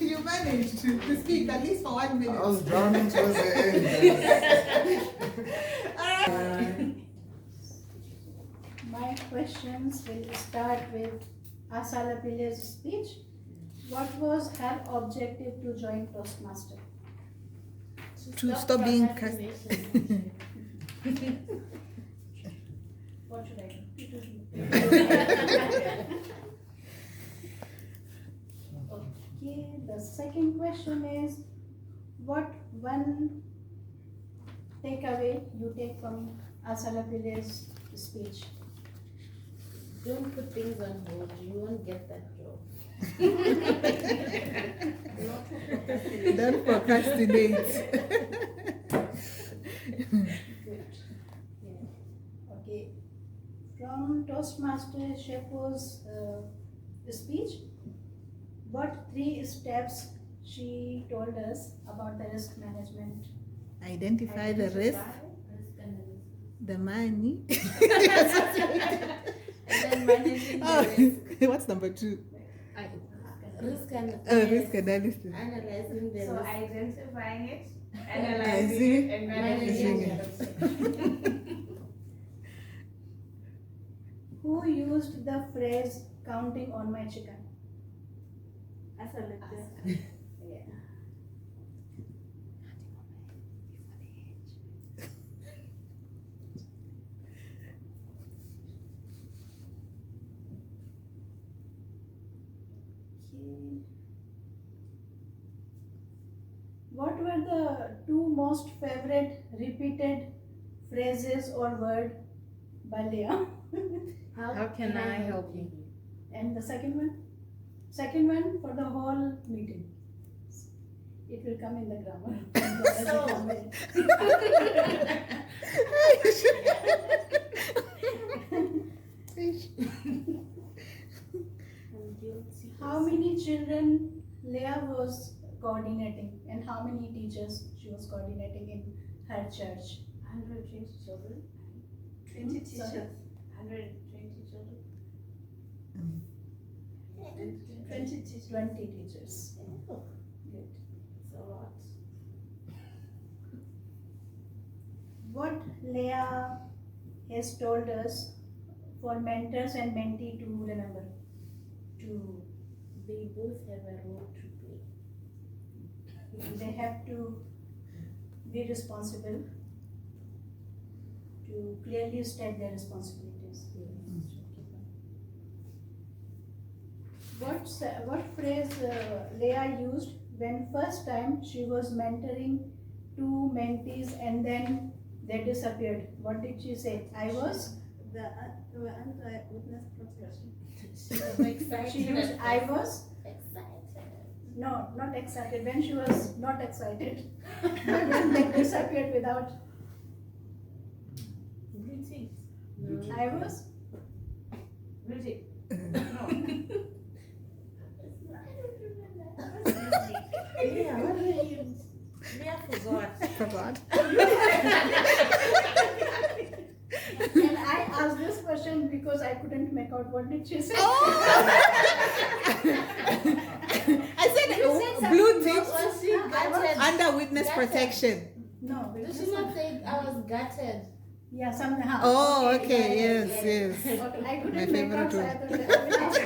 You managed to speak at least for 1 minute. I was drowning towards the end. Alright. My questions will start with Asala Pile's speech, What was her objective to join Toastmaster? To stop being procrastination. What should I do? Okay, the second question is, what one takeaway you take from Asalapile's speech? Don't put things on hold, you won't get that job. Don't procrastinate. Good. Okay. From Toastmaster Shepo's speech, what 3 steps she told us about the risk management? Identify the risk, the money. And then managing the Oh, risk. what's number 2? Risk and Risk analysis. analyzing the So risk. identifying it, Analyzing analyzing it, and managing managing it. it. Who used the phrase counting on my chicken? Yeah. What were the 2 most favorite repeated phrases or word by Leah? How can I help you? And the second one? Second one for the whole meeting. It will come in the grammar. How many children Leah was coordinating and how many teachers she was coordinating in her church? 120 children. 20 teachers. Sorry? 120 children. 20 teachers. Oh, Good. it's a lot. What Leah has told us for mentors and mentee to remember? They both have a role to play. They have to be responsible, to clearly state their responsibilities. What phrase Leah used when first time she was mentoring 2 mentees and then they disappeared? What did she say? I was? The under witness protection. She was excited. She used I was? Excited. No, not excited. When she was not excited. When they disappeared without Greetings. I was? Bridget. Yeah, what do you use? Yeah, forgot. Forgot. And I asked this question because I couldn't make out what did she say. I said blue tips Was she gutted? under witness Gutted. protection. No, Did she not say I was gutted? yeah, somehow. Oh, okay, yeah, yes, yeah. yes. Okay, I couldn't My make favorite out, so I one. thought I will ask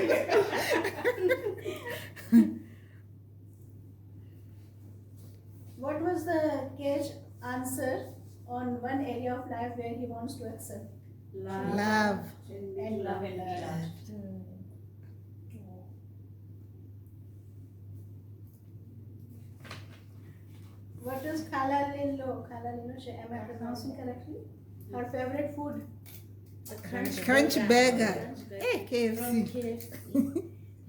you. What was the Cage answer on one area of life where he wants to excel? Love. And love and love. What is Khalalilo? Am I pronouncing correctly? Her favorite food? The Crunch burger. Crunch Hey, From KFC.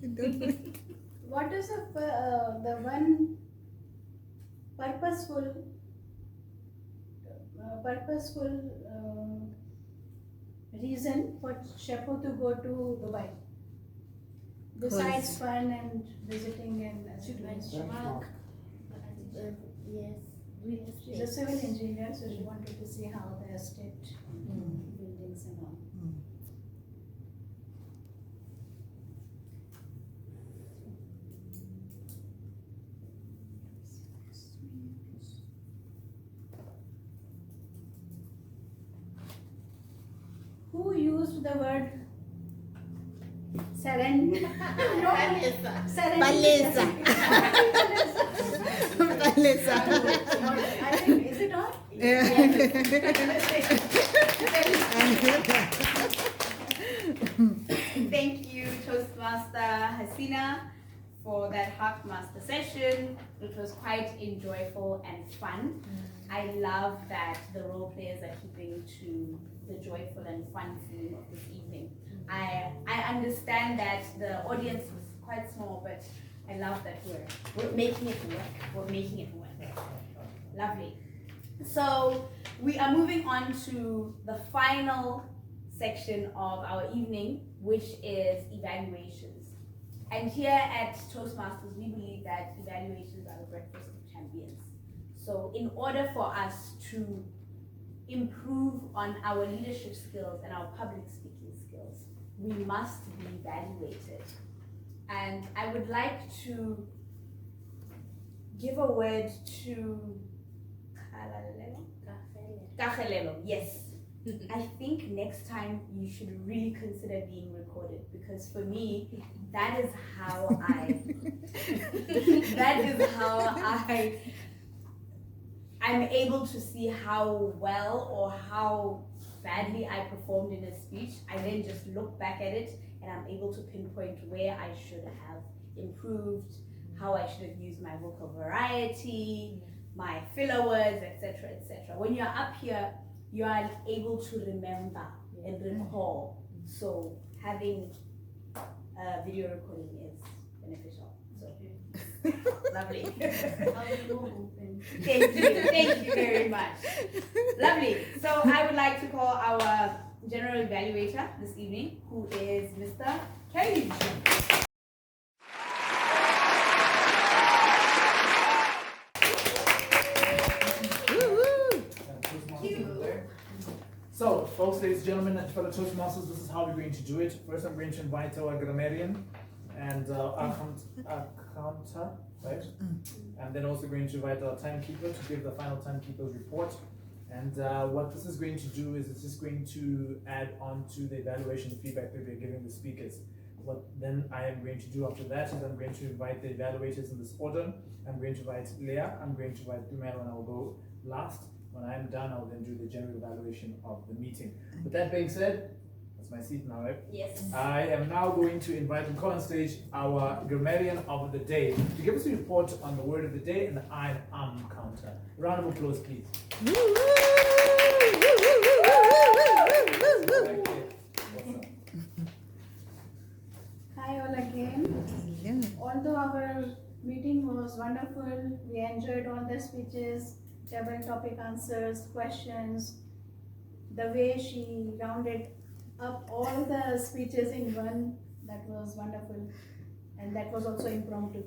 KFC. What is the one purposeful reason for Shepo to go to Dubai? Besides fun and visiting and Benchmark. Yes. Real she's a estate. civil engineer, so she wanted to see how the estate buildings and all. Who used the word Seren. Baleza. Baleza. I think, is it on? Thank you, Toastmaster Hasina, for that Heartmaster session. It was quite enjoyable and fun. I love that the role players are keeping to the joyful and fun theme of this evening. I understand that the audience was quite small, but I love that we're making it work. We're making it work. Lovely. So we are moving on to the final section of our evening, which is evaluations. And here at Toastmasters, we believe that evaluations are the breakfast of champions. So in order for us to improve on our leadership skills and our public speaking skills, we must be evaluated. And I would like to give a word to Kagelelo. Yes. I think next time you should really consider being recorded, because for me, that is how I'm able to see how well or how badly I performed in a speech. I then just look back at it and I'm able to pinpoint where I should have improved, how I should have used my vocal variety, my filler words, etc., etc. When you're up here, you are able to remember and recall. So having a video recording is beneficial. So lovely. Thank you very much. Lovely. So I would like to call our general evaluator this evening, who is Mr. Kelly. So, folks, ladies and gentlemen, and fellow Toastmasters, this is how we're going to do it. First, I'm going to invite our grammarian and our counter, right? And then also going to invite our timekeeper to give the final timekeeper's report. And what this is going to do is it's just going to add on to the evaluation feedback that we're giving the speakers. What then I am going to do after that is I'm going to invite the evaluators in this order. I'm going to invite Leah, I'm going to invite Dumelo, and I'll go last. When I'm done, I'll then do the general evaluation of the meeting. With that being said, that's my seat now, right? Yes. I am now going to invite and call on stage our grammarian of the day to give us a report on the word of the day and the I am counter. Round of applause, please. Hi all again. Although our meeting was wonderful, we enjoyed all the speeches, table topic answers, questions, the way she rounded up all the speeches in one, that was wonderful. And that was also impromptu.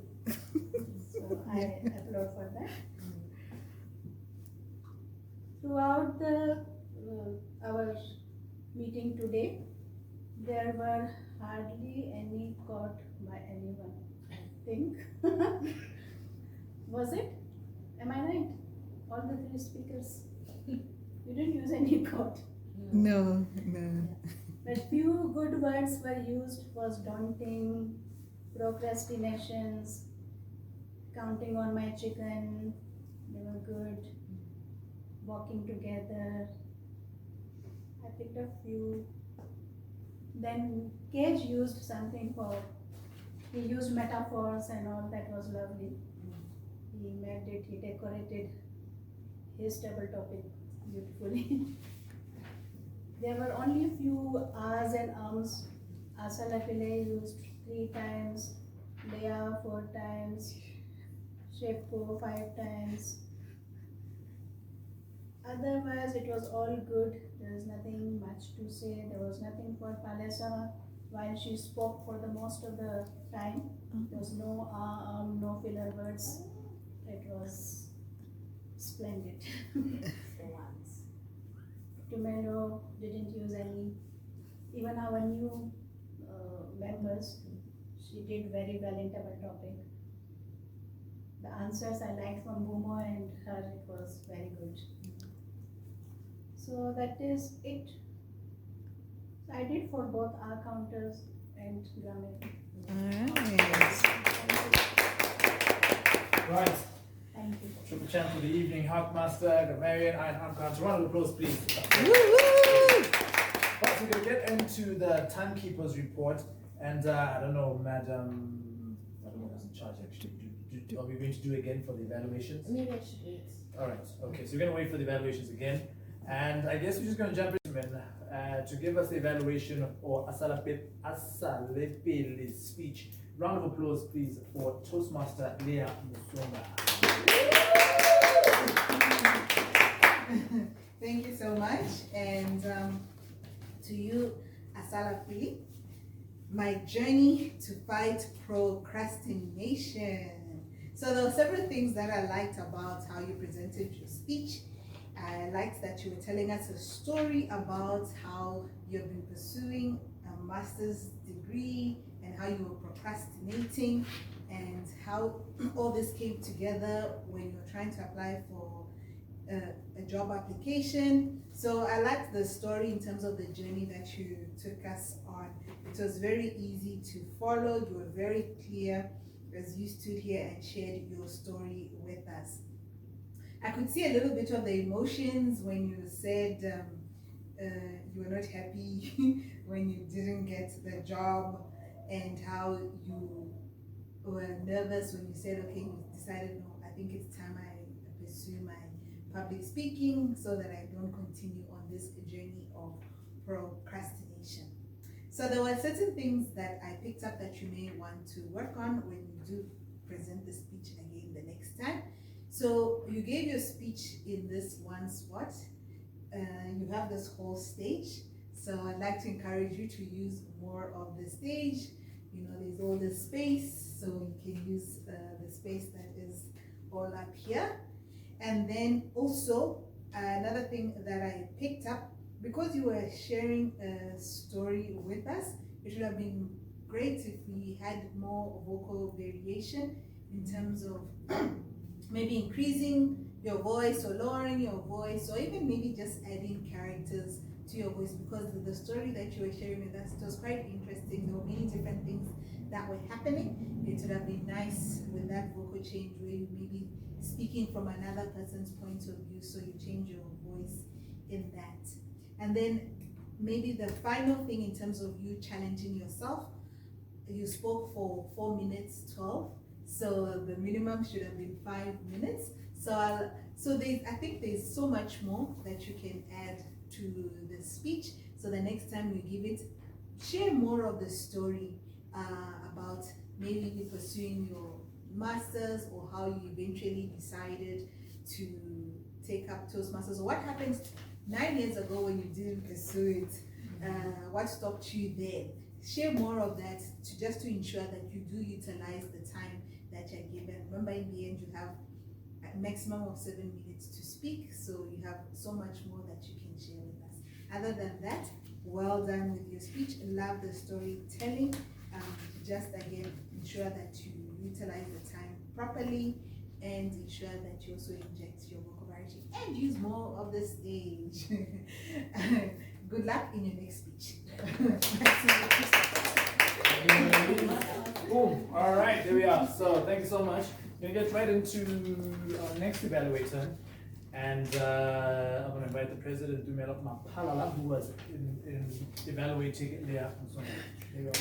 So I applaud for that. Throughout our meeting today, there were hardly any caught by anyone, I think. Was it? Am I right? All the three speakers, you didn't use any quote. No. But few good words were used. Was daunting, procrastinations, counting on my chicken, they were good, walking together. I picked a few. Then Cage used something he used metaphors and all, that was lovely. He made it, he decorated his table topic beautifully. There were only a few ahs and ums. Asalapile used 3 times, Leah 4 times, Shepko 5 times. Otherwise, it was all good. There is nothing much to say. There was nothing for Palesa while she spoke for the most of the time. There was no no filler words. It was splendid. Tomorrow didn't use any. Even our new members, she did very well in table topic. The answers I liked from Bumo and her, it was very good. So that is it. I did for both our counters and grammar. Alright. Right. Thank you. Triple champ for the evening, Hockmaster, Marion, and Hamkan. Round of applause, please. Right, we're going to get into the timekeeper's report. And I don't know, Madam, I don't know who's in charge actually. Are we going to do again for the evaluations? Maybe I should wait. All right, okay, so we're going to wait for the evaluations again. And I guess we're just going to jump in to give us the evaluation or Asalepele's speech. Round of applause, please, for Toastmaster Leah Musonga. Thank you so much. And to you, Asalepele, my journey to fight procrastination. So there were several things that I liked about how you presented your speech. I liked that you were telling us a story about how you've been pursuing a master's degree and how you were procrastinating and how all this came together when you were trying to apply for a job application. So I liked the story in terms of the journey that you took us on. It was very easy to follow. You were very clear as you stood here and shared your story with us. I could see a little bit of the emotions when you said you were not happy when you didn't get the job, and how you were nervous when you said, okay, you decided, no, I think it's time I pursue my public speaking so that I don't continue on this journey of procrastination. So there were certain things that I picked up that you may want to work on when you do present the speech again the next time. So you gave your speech in this one spot. You have this whole stage. So I'd like to encourage you to use more of the stage. You know, there's all this space, so you can use the space that is all up here. And then also, another thing that I picked up, because you were sharing a story with us, it would have been great if we had more vocal variation in terms of maybe increasing your voice or lowering your voice, or even maybe just adding characters to your voice, because the story that you were sharing with us, it was quite interesting. There were many different things that were happening. It would have been nice with that vocal change where you maybe speaking from another person's point of view, so you change your voice in that. And then maybe the final thing in terms of you challenging yourself, you spoke for 4 minutes 12, so the minimum should have been 5 minutes. So I think there's so much more that you can add to the speech. So the next time you give it, share more of the story about maybe you pursuing your masters, or how you eventually decided to take up Toastmasters, or what happened 9 years ago when you didn't pursue it. What stopped you there? Share more of that just to ensure that you do utilize the time that you're given. Remember, in the end, you have a maximum of 7 minutes to speak, so you have so much more that you can share with us. Other than that, well done with your speech. Love the storytelling. Just again, ensure that you utilize the time properly, and ensure that you also inject your vocal variety and use more of the stage. Good luck in your next speech. Boom. All right, there we are. So thank you so much. We're going to get right into our next evaluator. And I'm going to invite the president, Dumelo Mapalala, who was in evaluating Leah. There you go.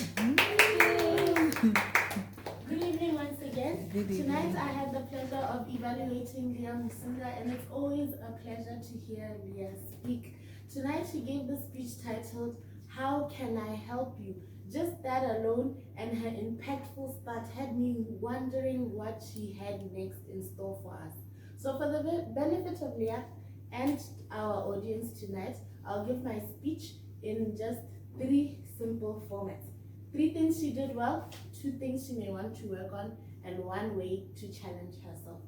Good evening once again. Tonight I had the pleasure of evaluating Leah Musonga, and it's always a pleasure to hear Leah speak. Tonight she gave the speech titled, "How Can I Help You?" Just that alone and her impactful start had me wondering what she had next in store for us. So for the benefit of Leah and our audience tonight, I'll give my speech in just 3 simple formats. 3 things she did well, 2 things she may want to work on, and 1 way to challenge herself.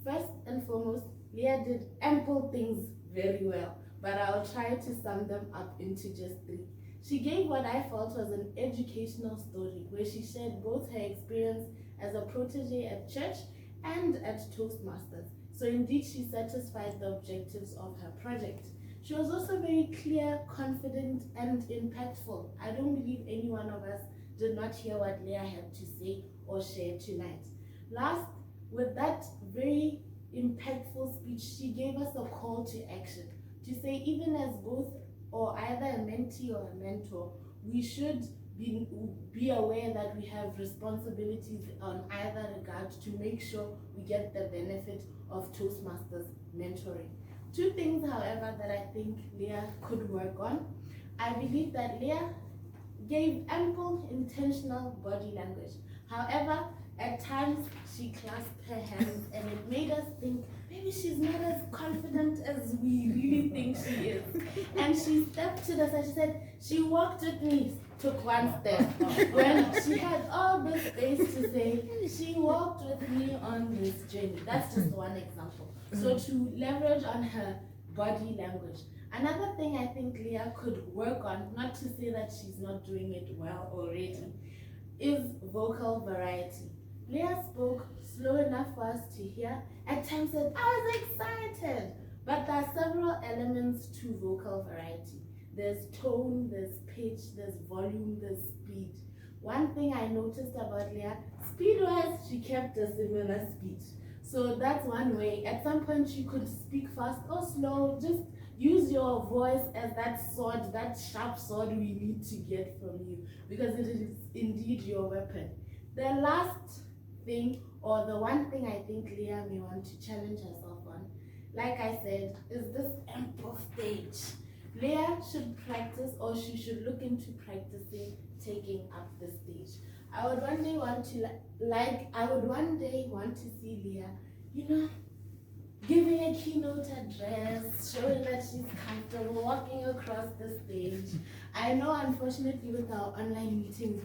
First and foremost, Leah did ample things very well, but I'll try to sum them up into just 3. She gave what I felt was an educational story, where she shared both her experience as a protege at church and at Toastmasters. So indeed, she satisfied the objectives of her project. She was also very clear, confident, and impactful. I don't believe any one of us did not hear what Leah had to say or share tonight. Last, with that very impactful speech, she gave us a call to action to say, even as both or either a mentee or a mentor, we should be aware that we have responsibilities on either regard to make sure we get the benefit of Toastmasters mentoring. Two things, however, that I think Leah could work on. I believe that Leah gave ample intentional body language. However, at times she clasped her hands and it made us think maybe she's not as confident as we really think she is. And she stepped to the side, she said, she walked with me, took one step. When she had all this space to say, she walked with me on this journey. That's just one example. So to leverage on her body language. Another thing I think Leah could work on, not to say that she's not doing it well already, is vocal variety. Leah spoke slow enough for us to hear. At times said, I was excited. But there are several elements to vocal variety. There's tone, there's pitch, there's volume, there's speed. One thing I noticed about Leah, speed-wise, she kept a similar speed. So that's one way. At some point she could speak fast or slow, just use your voice as that sword, that sharp sword we need to get from you, because it is indeed your weapon. The last thing, or the one thing I think Leah may want to challenge herself on, like I said, is this ample stage. Leah should practice, or she should look into practicing taking up the stage. I would one day want to see Leah, giving a keynote address, showing that she's comfortable walking across the stage. I know, unfortunately, with our online meetings,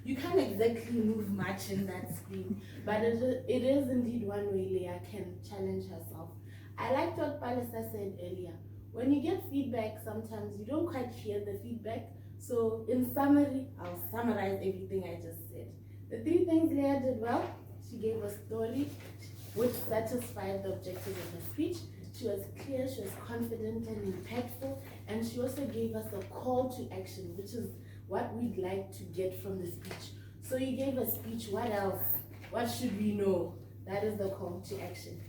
you can't exactly move much in that screen, but it is indeed one way Leah can challenge herself. I liked what Palisa said earlier. When you get feedback, sometimes you don't quite hear the feedback. So in summary, I'll summarize everything I just said. The 3 things Leah did well: she gave a story which satisfied the objectives of her speech. She was clear, she was confident and impactful, and she also gave us a call to action, which is what we'd like to get from the speech. So you gave a speech, what else? What should we know? That is the call to action.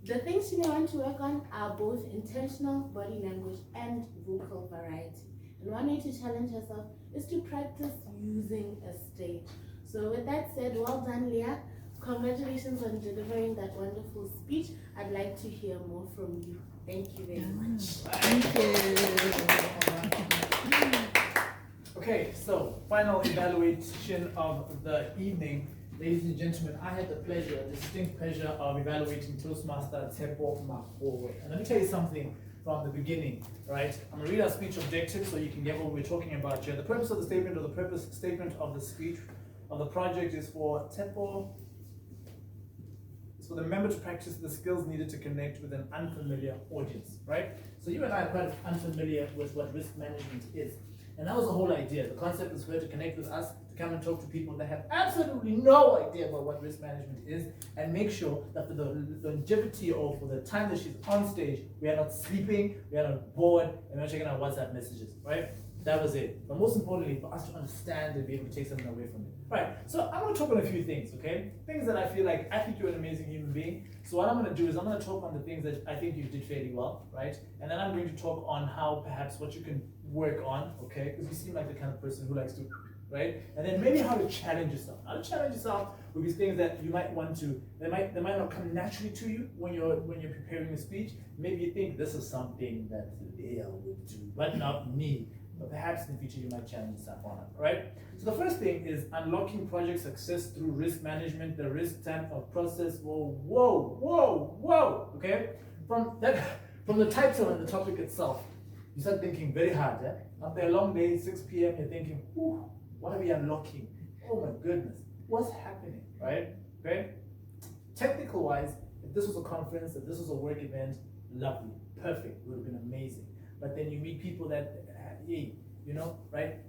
The things you may want to work on are both intentional body language and vocal variety. And one way to challenge yourself is to practice using a stage. So with that said, well done, Leah. Congratulations on delivering that wonderful speech. I'd like to hear more from you. Thank you very much. Thank you. Okay, so final evaluation of the evening. Ladies and gentlemen, I had the distinct pleasure of evaluating Toastmaster Tepo Mahowe. And let me tell you something from the beginning, right? I'm gonna read our speech objectives so you can get what we're talking about here. The purpose of the statement, or the purpose statement of the speech of the project, is for Tepo. It's for the member to practice the skills needed to connect with an unfamiliar audience, right? So you and I are quite unfamiliar with what risk management is. And that was the whole idea. The concept is for her to connect with us, to come and talk to people that have absolutely no idea about what risk management is, and make sure that for the longevity or for the time that she's on stage, we are not sleeping, we are not bored, and we're not checking our WhatsApp messages, right? That was it. But most importantly, for us to understand and be able to take something away from it. Right, so I'm gonna talk on a few things, okay? Things that I think you're an amazing human being. So what I'm gonna do is I'm gonna talk on the things that I think you did fairly well, right? And then I'm going to talk on how perhaps what you can work on, okay? Because you seem like the kind of person who likes to, right? And then maybe how to challenge yourself. How to challenge yourself with these things that you might want to, they might not come naturally to you when you're preparing a speech. Maybe you think this is something that Leah would do, but not me. But perhaps in the future you might challenge yourself on it, right? So the first thing is unlocking project success through risk management, the risk type of process. Whoa, okay? From the title and the topic itself, you start thinking very hard, yeah? After a long day, 6 p.m., you're thinking, what are we unlocking? Oh my goodness, what's happening, right? Okay? Technical wise, if this was a conference, if this was a work event, lovely, perfect, would have been amazing. But then you meet people that, right?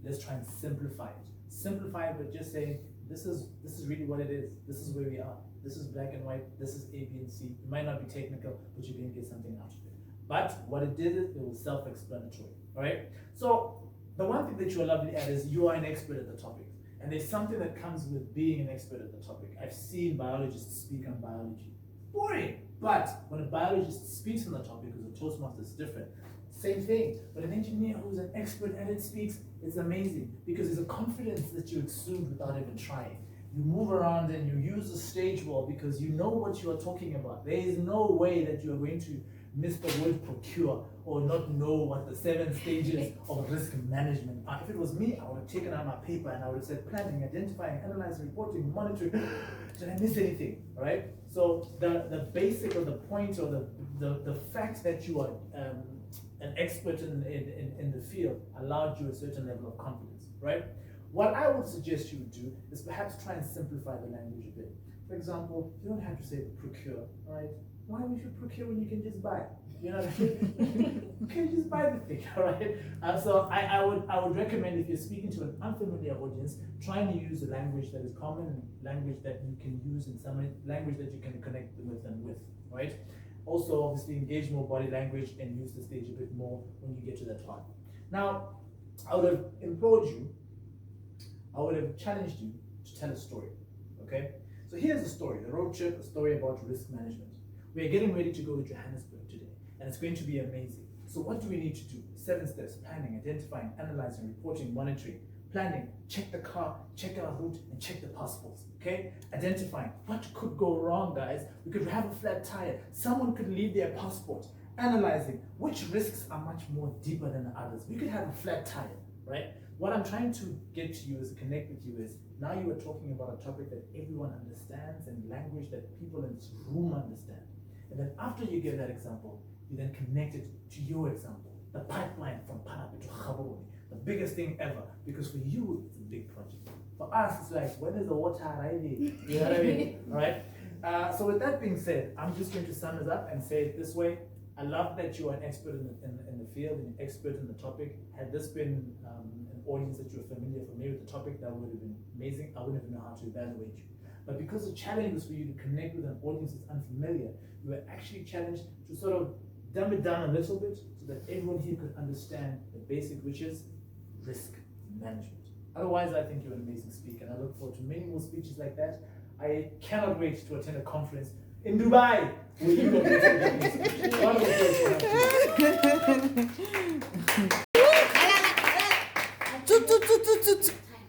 Let's try and simplify it. Simplify it, but just saying, this is really what it is. This is where we are. This is black and white. This is A, B, and C. It might not be technical, but you can get something out of it. But what it did is it was self-explanatory. All right. So the one thing that you are lovely at is you are an expert at the topic. And there's something that comes with being an expert at the topic. I've seen biologists speak on biology. Boring. But when a biologist speaks on the topic, because a Toastmaster is different, same thing. But an engineer who's an expert at it speaks, it's amazing. Because there's a confidence that you exude without even trying. You move around and you use the stage wall because you know what you are talking about. There is no way that you are going to miss the word procure or not know what the 7 stages of risk management are. If it was me, I would have taken out my paper and I would have said planning, identifying, analyzing, reporting, monitoring. Did I miss anything? All right? So the basic or the point or the fact that you are an expert in the field allowed you a certain level of confidence, right? What I would suggest you do is perhaps try and simplify the language a bit. For example, you don't have to say procure, all right? Why would you procure when you can just buy? You know what I mean? You can just buy the thing, all right? So I would recommend, if you're speaking to an unfamiliar audience, trying to use a language that is common, language that you can use in some language that you can connect with them with, right? Also, obviously, engage more body language and use the stage a bit more when you get to that part. Now, I would have implored you, I would have challenged you to tell a story, okay? So here's a story, a road trip, a story about risk management. We are getting ready to go to Johannesburg today, and it's going to be amazing. So what do we need to do? 7 steps: planning, identifying, analyzing, reporting, monitoring. Planning, check the car, check our route, and check the passports, okay? Identifying, what could go wrong, guys? We could have a flat tire. Someone could leave their passport. Analyzing, which risks are much more deeper than the others? We could have a flat tire, right? What I'm trying to get to you is, to connect with you is, now you are talking about a topic that everyone understands and language that people in this room understand. And then after you give that example, you then connect it to your example, the pipeline from Panape to Gaborone, the biggest thing ever. Because for you, it's a big project. For us, it's like, when is the water arriving? You know what I mean? All right? So with that being said, I'm just going to sum it up and say it this way. I love that you are an expert in the field and an expert in the topic. Had this been an audience that you're familiar with the topic, that would have been amazing. I wouldn't even know how to evaluate you. But because the challenge was for you to connect with an audience that's unfamiliar, you were actually challenged to sort of dumb it down a little bit so that everyone here could understand the basic, which is risk management. Otherwise, I think you're an amazing speaker, and I look forward to many more speeches like that. I cannot wait to attend a conference in Dubai where you will get to speech. Round of applause for that.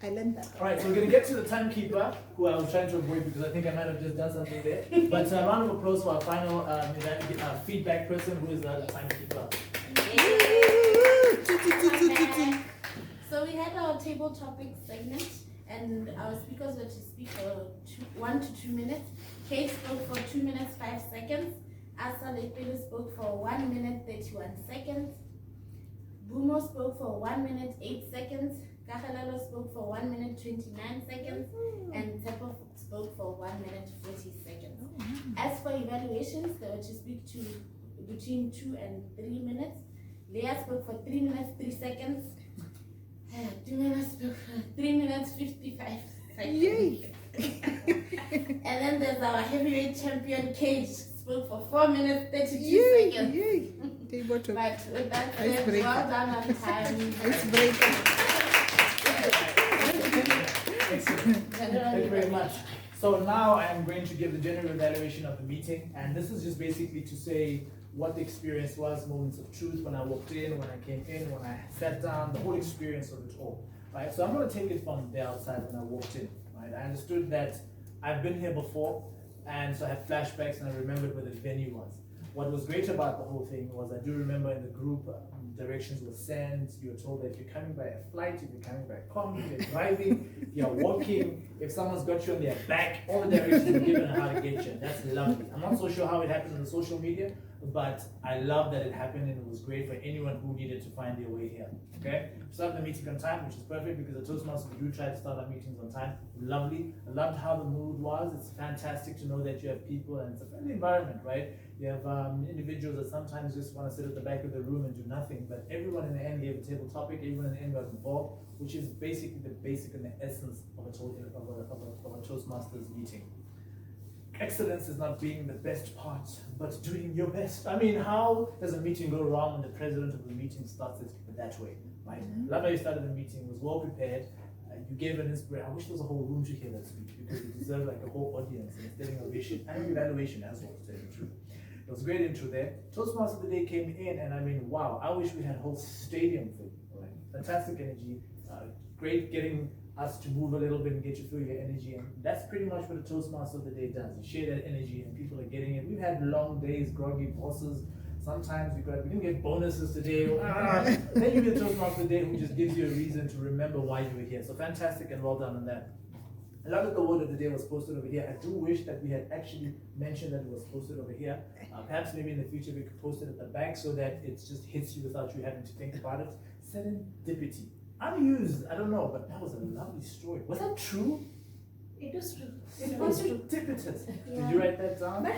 I learned that. All right, so we're going to get to the timekeeper, who I was trying to avoid because I think I might have just done something there. But a round of applause for our final feedback person, who is the timekeeper. So we had our table topic segment, and our speakers were to speak for 1 to 2 minutes. Kate spoke for 2 minutes 5 seconds. Asa Lepele spoke for 1 minute 31 seconds. Bumo spoke for 1 minute 8 seconds. Kahalalo spoke for 1 minute 29 seconds, and Tepo spoke for 1 minute 40 seconds. As for evaluations, they were to speak to between 2 and 3 minutes. Leah spoke for 3 minutes 3 seconds. Dumela spoke for 3 minutes 55 seconds. Yay! And then there's our heavyweight champion Cage, spoke for 4 minutes 32 Yay! seconds. Yay! Table top. But with that said, Icebreaker. well done on time. Icebreaker. Excellent. Thank you very much. So now I am going to give the general evaluation of the meeting, and this is just basically to say what the experience was, moments of truth, when I walked in, when I came in, when I sat down, the whole experience of it all. Right? So I'm going to take it from the outside when I walked in. Right? I understood that I've been here before, and so I had flashbacks and I remembered where the venue was. What was great about the whole thing was I do remember in the group, directions were sent. You were told that if you're coming by a flight, if you're coming by a combi, if you're driving, if you're walking, if someone's got you on their back, all the directions were given on how to get you. That's lovely. I'm not so sure how it happened on the social media, but I love that it happened, and it was great for anyone who needed to find their way here. Okay? We started the meeting on time, which is perfect because the Toastmasters do try to start our meetings on time. Lovely. I loved how the mood was. It's fantastic to know that you have people, and it's a friendly environment, right? You have individuals that sometimes just want to sit at the back of the room and do nothing, but everyone in the end gave a table topic, everyone in the end got involved, which is basically the basic and the essence of a Toastmasters meeting. excellence is not being the best part, but doing your best. I mean, how does a meeting go wrong when the president of the meeting starts it that way, right? Love how you started the meeting, was well prepared. You gave an inspiration. I wish there was a whole room to hear that speech because you deserve like a whole audience and a standing ovation and evaluation as well, to tell you the truth. It was a great intro there. Toastmasters of the day came in, and I mean, wow, I wish we had a whole stadium for you. Right? Fantastic energy, great getting us to move a little bit and get you through your energy, and that's pretty much what a Toastmaster of the day does. You share that energy, and people are getting it. We've had long days, groggy bosses. Sometimes we didn't get bonuses today. Then you get Toastmaster of the day who just gives you a reason to remember why you were here. So fantastic and well done on that. I love that the word of the day was posted over here. I do wish that we had actually mentioned that it was posted over here. Perhaps maybe in the future we could post it at the back so that it just hits you without you having to think about it. Serendipity. Unused, I don't know, but that was a lovely story. Was that true? It is true. It was serendipitous. Did you write that down? But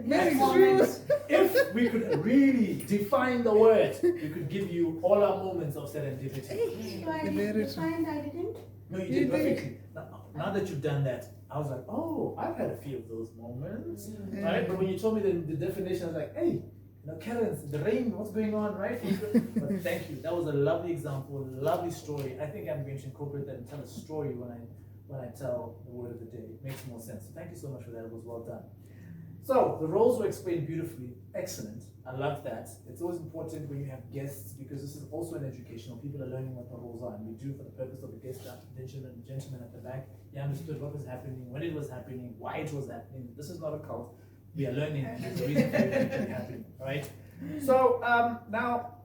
Very Excellent. true. If we could really define the word, we could give you all our moments of serendipity. So I Very defined, I didn't. No, you You did did. perfectly. Now that you've done that, I was like, oh, I've had a few of those moments, right? But when you told me the definition, I was like, hey, Karen, the rain, what's going on, right? But thank you. That was a lovely example, lovely story. I think I'm going to incorporate that and tell a story when I tell the word of the day. It makes more sense. So thank you so much for that. It was well done. So the roles were explained beautifully. Excellent. I love that. It's always important when you have guests because this is also an educational. People are learning what the roles are, and we do for the purpose of the guest, gentleman at the back. He understood what was happening, when it was happening, why it was happening. This is not a cult. We are learning, and there's a reason for it happening. All right. So now,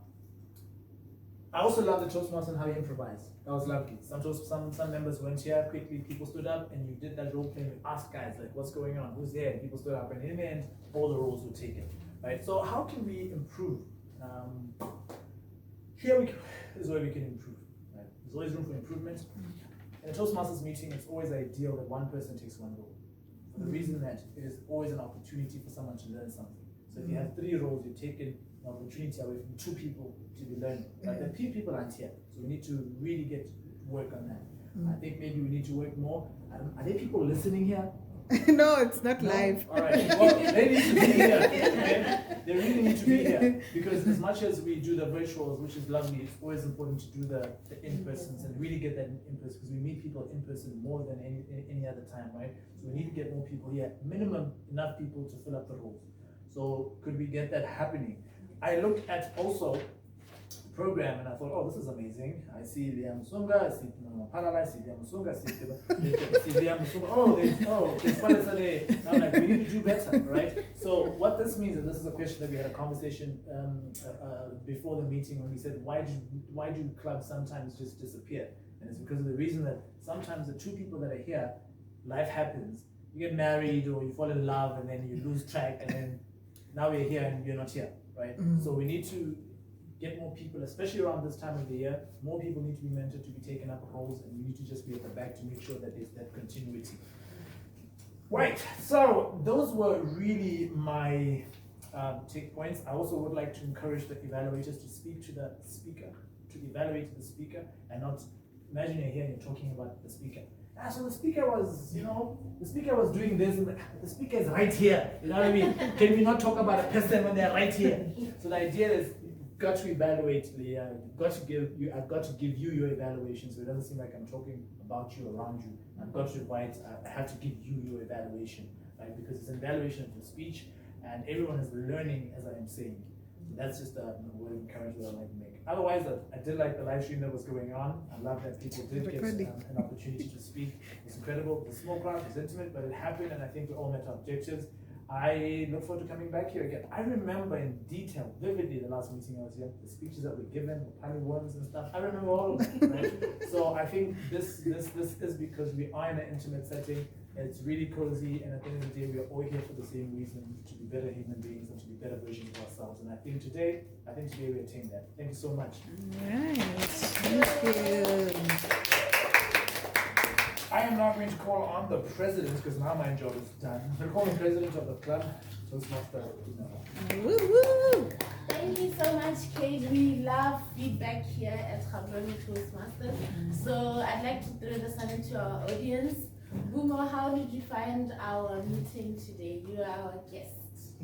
I also love the Toastmasters and how you improvise. That was lovely. Some members went here quickly. People stood up, and you did that role play. You asked guys like, "What's going on? Who's there?" And people stood up, and in the end, all the roles were taken. Right. So how can we improve? Here is where we can improve. Right? There's always room for improvement. In a Toastmasters meeting, it's always ideal that one person takes one role. For the reason that it is always an opportunity for someone to learn something. So if you have 3 roles, you're taking an opportunity away from 2 people to be learning. But the few people aren't here, so we need to really get work on that. I think maybe we need to work more. Are there people listening here? No, it's not No? live. All right. Well, they need to be here. Okay? They really need to be here because as much as we do the virtuals, which is lovely, it's always important to do the in-persons and really get that in-person because we meet people in person more than any other time, right? So we need to get more people here, minimum enough people to fill up the roles. So could we get that happening? I looked at also program and I thought, oh, this is amazing. I see Liam Sunga, I see Palala, I see Liam Sunga, I see Liam Sunga. There's Palesale. I'm like, we need to do better, right? So what this means, and this is a question that we had a conversation before the meeting when we said, why do clubs sometimes just disappear? And it's because of the reason that sometimes the 2 people that are here, life happens. You get married or you fall in love and then you lose track and then now we're here and you're not here, right? So we need to get more people, especially around this time of the year. More people need to be mentored to be taken up roles, and we need to just be at the back to make sure that there's that continuity. Right, so those were really my take points. I also would like to encourage the evaluators to speak to the speaker, to evaluate the speaker, and not imagine you're here and you're talking about the speaker. So the speaker was, the speaker was doing this, and the speaker is right here. You know what I mean? Can we not talk about a person when they're right here? So the idea is, got to evaluate, Leah. I've got to give you your evaluation, so it doesn't seem like I'm talking about you, around you. I've got to I have to give you your evaluation, right? Because it's an evaluation of your speech, and everyone is learning as I am saying. So that's just a word of encouragement that I'd like to make. Otherwise, I did like the live stream that was going on. I love that people did get an opportunity to speak. It's incredible. The small crowd was intimate, but it happened, and I think we all met our objectives. I look forward to coming back here again. I remember in detail, vividly, the last meeting I was here, the speeches that were given, the panel worms and stuff. I remember all of them, right? So I think this is because we are in an intimate setting. It's really cozy, and at the end of the day, we are all here for the same reason: to be better human beings and to be better versions of ourselves. And I think today we attained that. Thank you so much. Nice. Thank you. I am now going to call on the president because now my job is done. I'm going to call the president of the club, Toastmaster. Woo woo. Thank you so much, Kate. We love feedback here at Gaborone Toastmasters. So I'd like to throw this one into our audience. Bumo, how did you find our meeting today? You are our guest.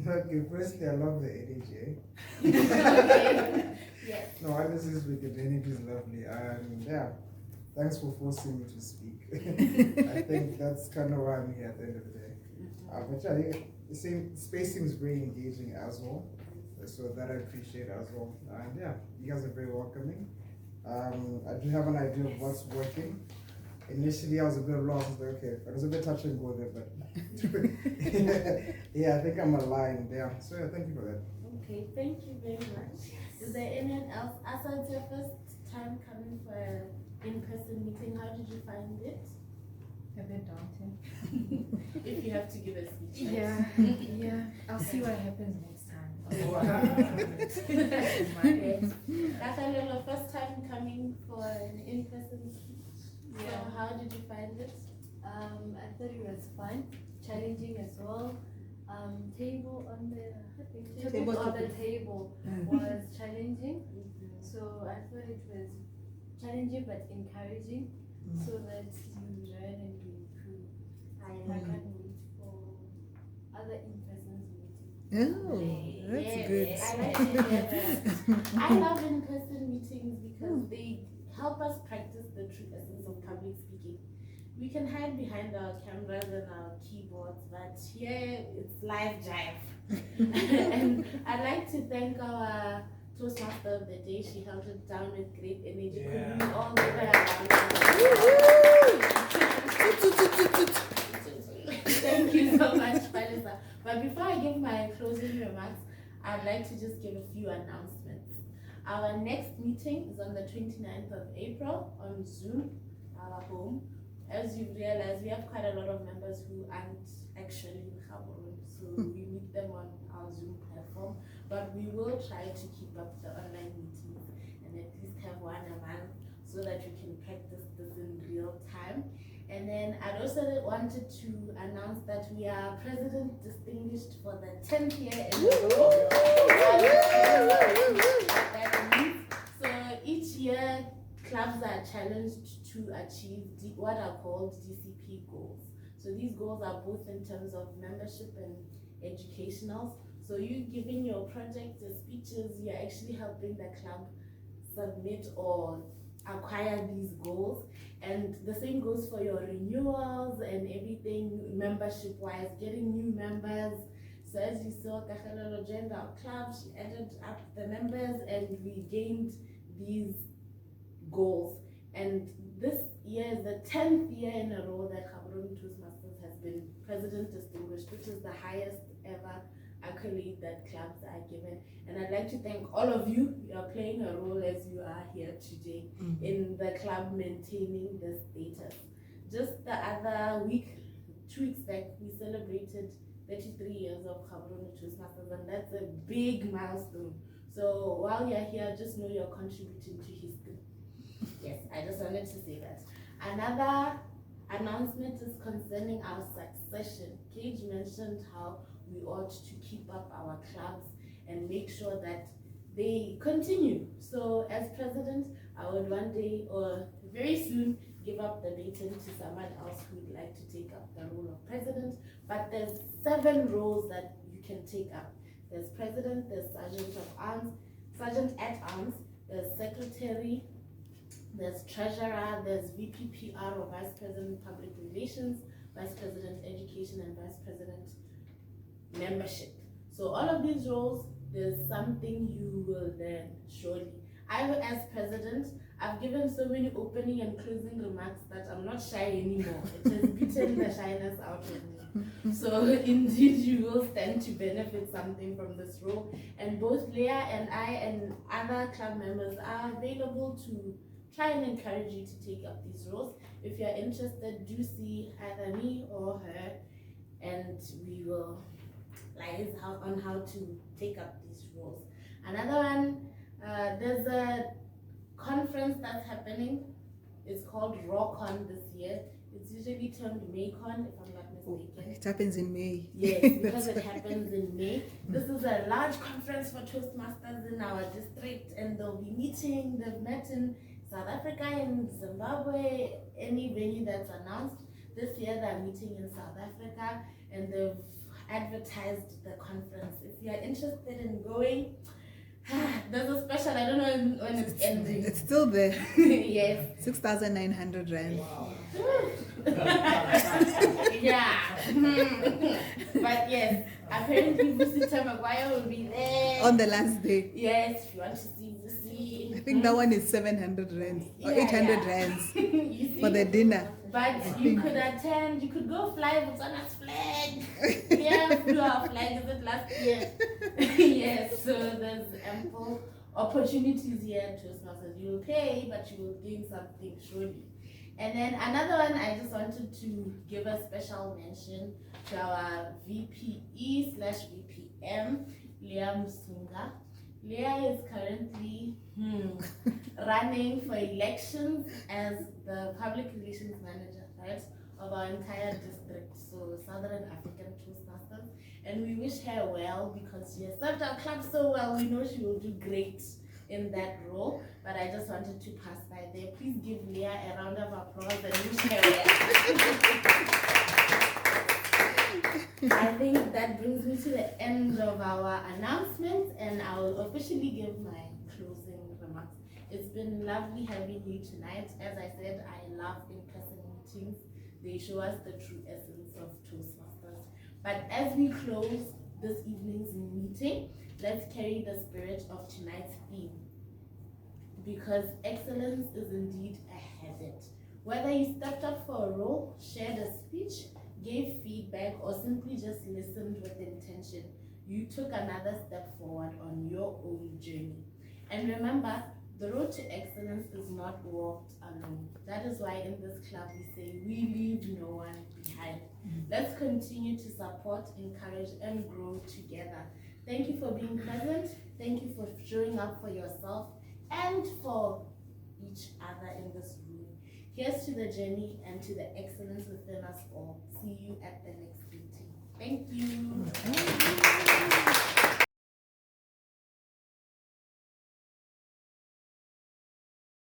Okay, firstly, I love the energy. Okay. Yes. No, honestly speaking, the energy is lovely. And yeah, thanks for forcing me to speak. I think that's kind of why I'm here at the end of the day. But yeah, the same space seems very engaging as well. So that I appreciate as well. And yeah, you guys are very welcoming. I do have an idea of what's working. Initially, I was a bit lost. I was like, okay, it was a bit touch and go there, but yeah, I think I'm aligned. Yeah, so yeah, thank you for that. Okay, thank you very much. Is there anyone else? Asa, it's your first time coming for an in-person meeting. How did you find it? A bit daunting. If you have to give a speech. Right? Yeah, yeah. I'll see what happens next time. Okay. Kakalelo, first time coming for an in-person speech. So how did you find it? I thought it was fun, challenging as well. Table on the table was challenging. So I thought it was challenging but encouraging, so that you learn and you improve. I can't wait for other in-person meetings. Oh, that's Yes, good. I like to hear that. I love in-person meetings because they help us practice the true essence of public speaking. We can hide behind our cameras and our keyboards, but here it's live jive. And I'd like to thank our Toastmaster of the day. She held it down with great energy. Yeah. Could we all give her a round? Thank you so much, Vanessa. But before I give my closing remarks, I'd like to just give a few announcements. Our next meeting is on the 29th of April on Zoom, our home. As you've realized, we have quite a lot of members who aren't actually in Gaborone, so we meet them on our Zoom platform. But we will try to keep up the online meetings and at least have one a month so that we can practice this in real time. And then I'd also wanted to announce that we are President Distinguished for the 10th year in a row. That means, so each year, clubs are challenged to achieve what are called DCP goals. So these goals are both in terms of membership and educationals. So you giving your projects, your speeches, you're actually helping the club submit or acquire these goals. And the same goes for your renewals and everything membership wise, getting new members. So as you saw, Kakalelo joined our club, she added up the members and we gained these goals. And this year is the 10th year in a row that Gaborone Toastmasters has been President Distinguished, which is the highest ever accolade that clubs are given. And I'd like to thank all of you. You are playing a role as you are here today in the club maintaining this status. Just the other week, 2 weeks back, we celebrated 33 years of Gaborone Toastmasters, and that's a big milestone. So while you're here, just know you're contributing to history. Yes, I just wanted to say that. Another announcement is concerning our succession. Cage mentioned how we ought to keep up our clubs and make sure that they continue. So as president, I would one day or very soon give up the baton to someone else who would like to take up the role of president. But there's 7 roles that you can take up. There's president, there's sergeant at arms, there's secretary, there's treasurer, there's VPPR or vice president public relations, vice president education, and vice president membership. So all of these roles, there's something you will learn surely. I, as president, I've given so many opening and closing remarks that I'm not shy anymore. It has beaten the shyness out of me. So indeed, you will stand to benefit something from this role. And both Leah and I and other club members are available to try and encourage you to take up these roles. If you're interested, do see either me or her, and we will liaise on how to take up these roles. Another one, there's a conference that's happening. It's called RawCon this year. It's usually termed MayCon, if I'm not mistaken. It happens in May. Yes, because it happens in May. This is a large conference for Toastmasters in our district, and they'll be meeting. They've met in South Africa and Zimbabwe, any venue that's announced. This year they're meeting in South Africa and they've advertised the conference. If you're interested in going, there's a special, I don't know when it's ending. It's still there. Yes. 6,900 rand. Yeah. But yes, apparently Visitor Maguire will be there. On the last day. Yes, if you want to see Visi. I think that one is 700 rand or 800 rands You see? for the dinner. But you could attend, you could go fly Botswana's flag. Yeah, flew our flag, is it last year? Yes, so there's ample opportunities here at Toastmasters. You will pay, but you will gain something surely. And then another one, I just wanted to give a special mention to our VPE/VPM, Leah Musunga. Leah is currently running for elections as the public relations manager, right, of our entire district, so Southern African Toastmasters. And we wish her well because she has served our club so well. We know she will do great in that role. But I just wanted to pass by there. Please give Leah a round of applause and wish her well. I think that brings me to the end of our announcements, and I will officially give my closing remarks. It's been lovely having you tonight. As I said, I love in-person meetings. They show us the true essence of Toastmasters. But as we close this evening's meeting, let's carry the spirit of tonight's theme. Because excellence is indeed a habit. Whether you stepped up for a role, shared a speech, gave feedback, or simply just listened with intention, you took another step forward on your own journey. And remember, the road to excellence is not walked alone. That is why in this club we say we leave no one behind. Let's continue to support, encourage, and grow together. Thank you for being present. Thank you for showing up for yourself and for each other in this room. Here's to the journey and to the excellence within us all. See you at the next meeting. Thank you.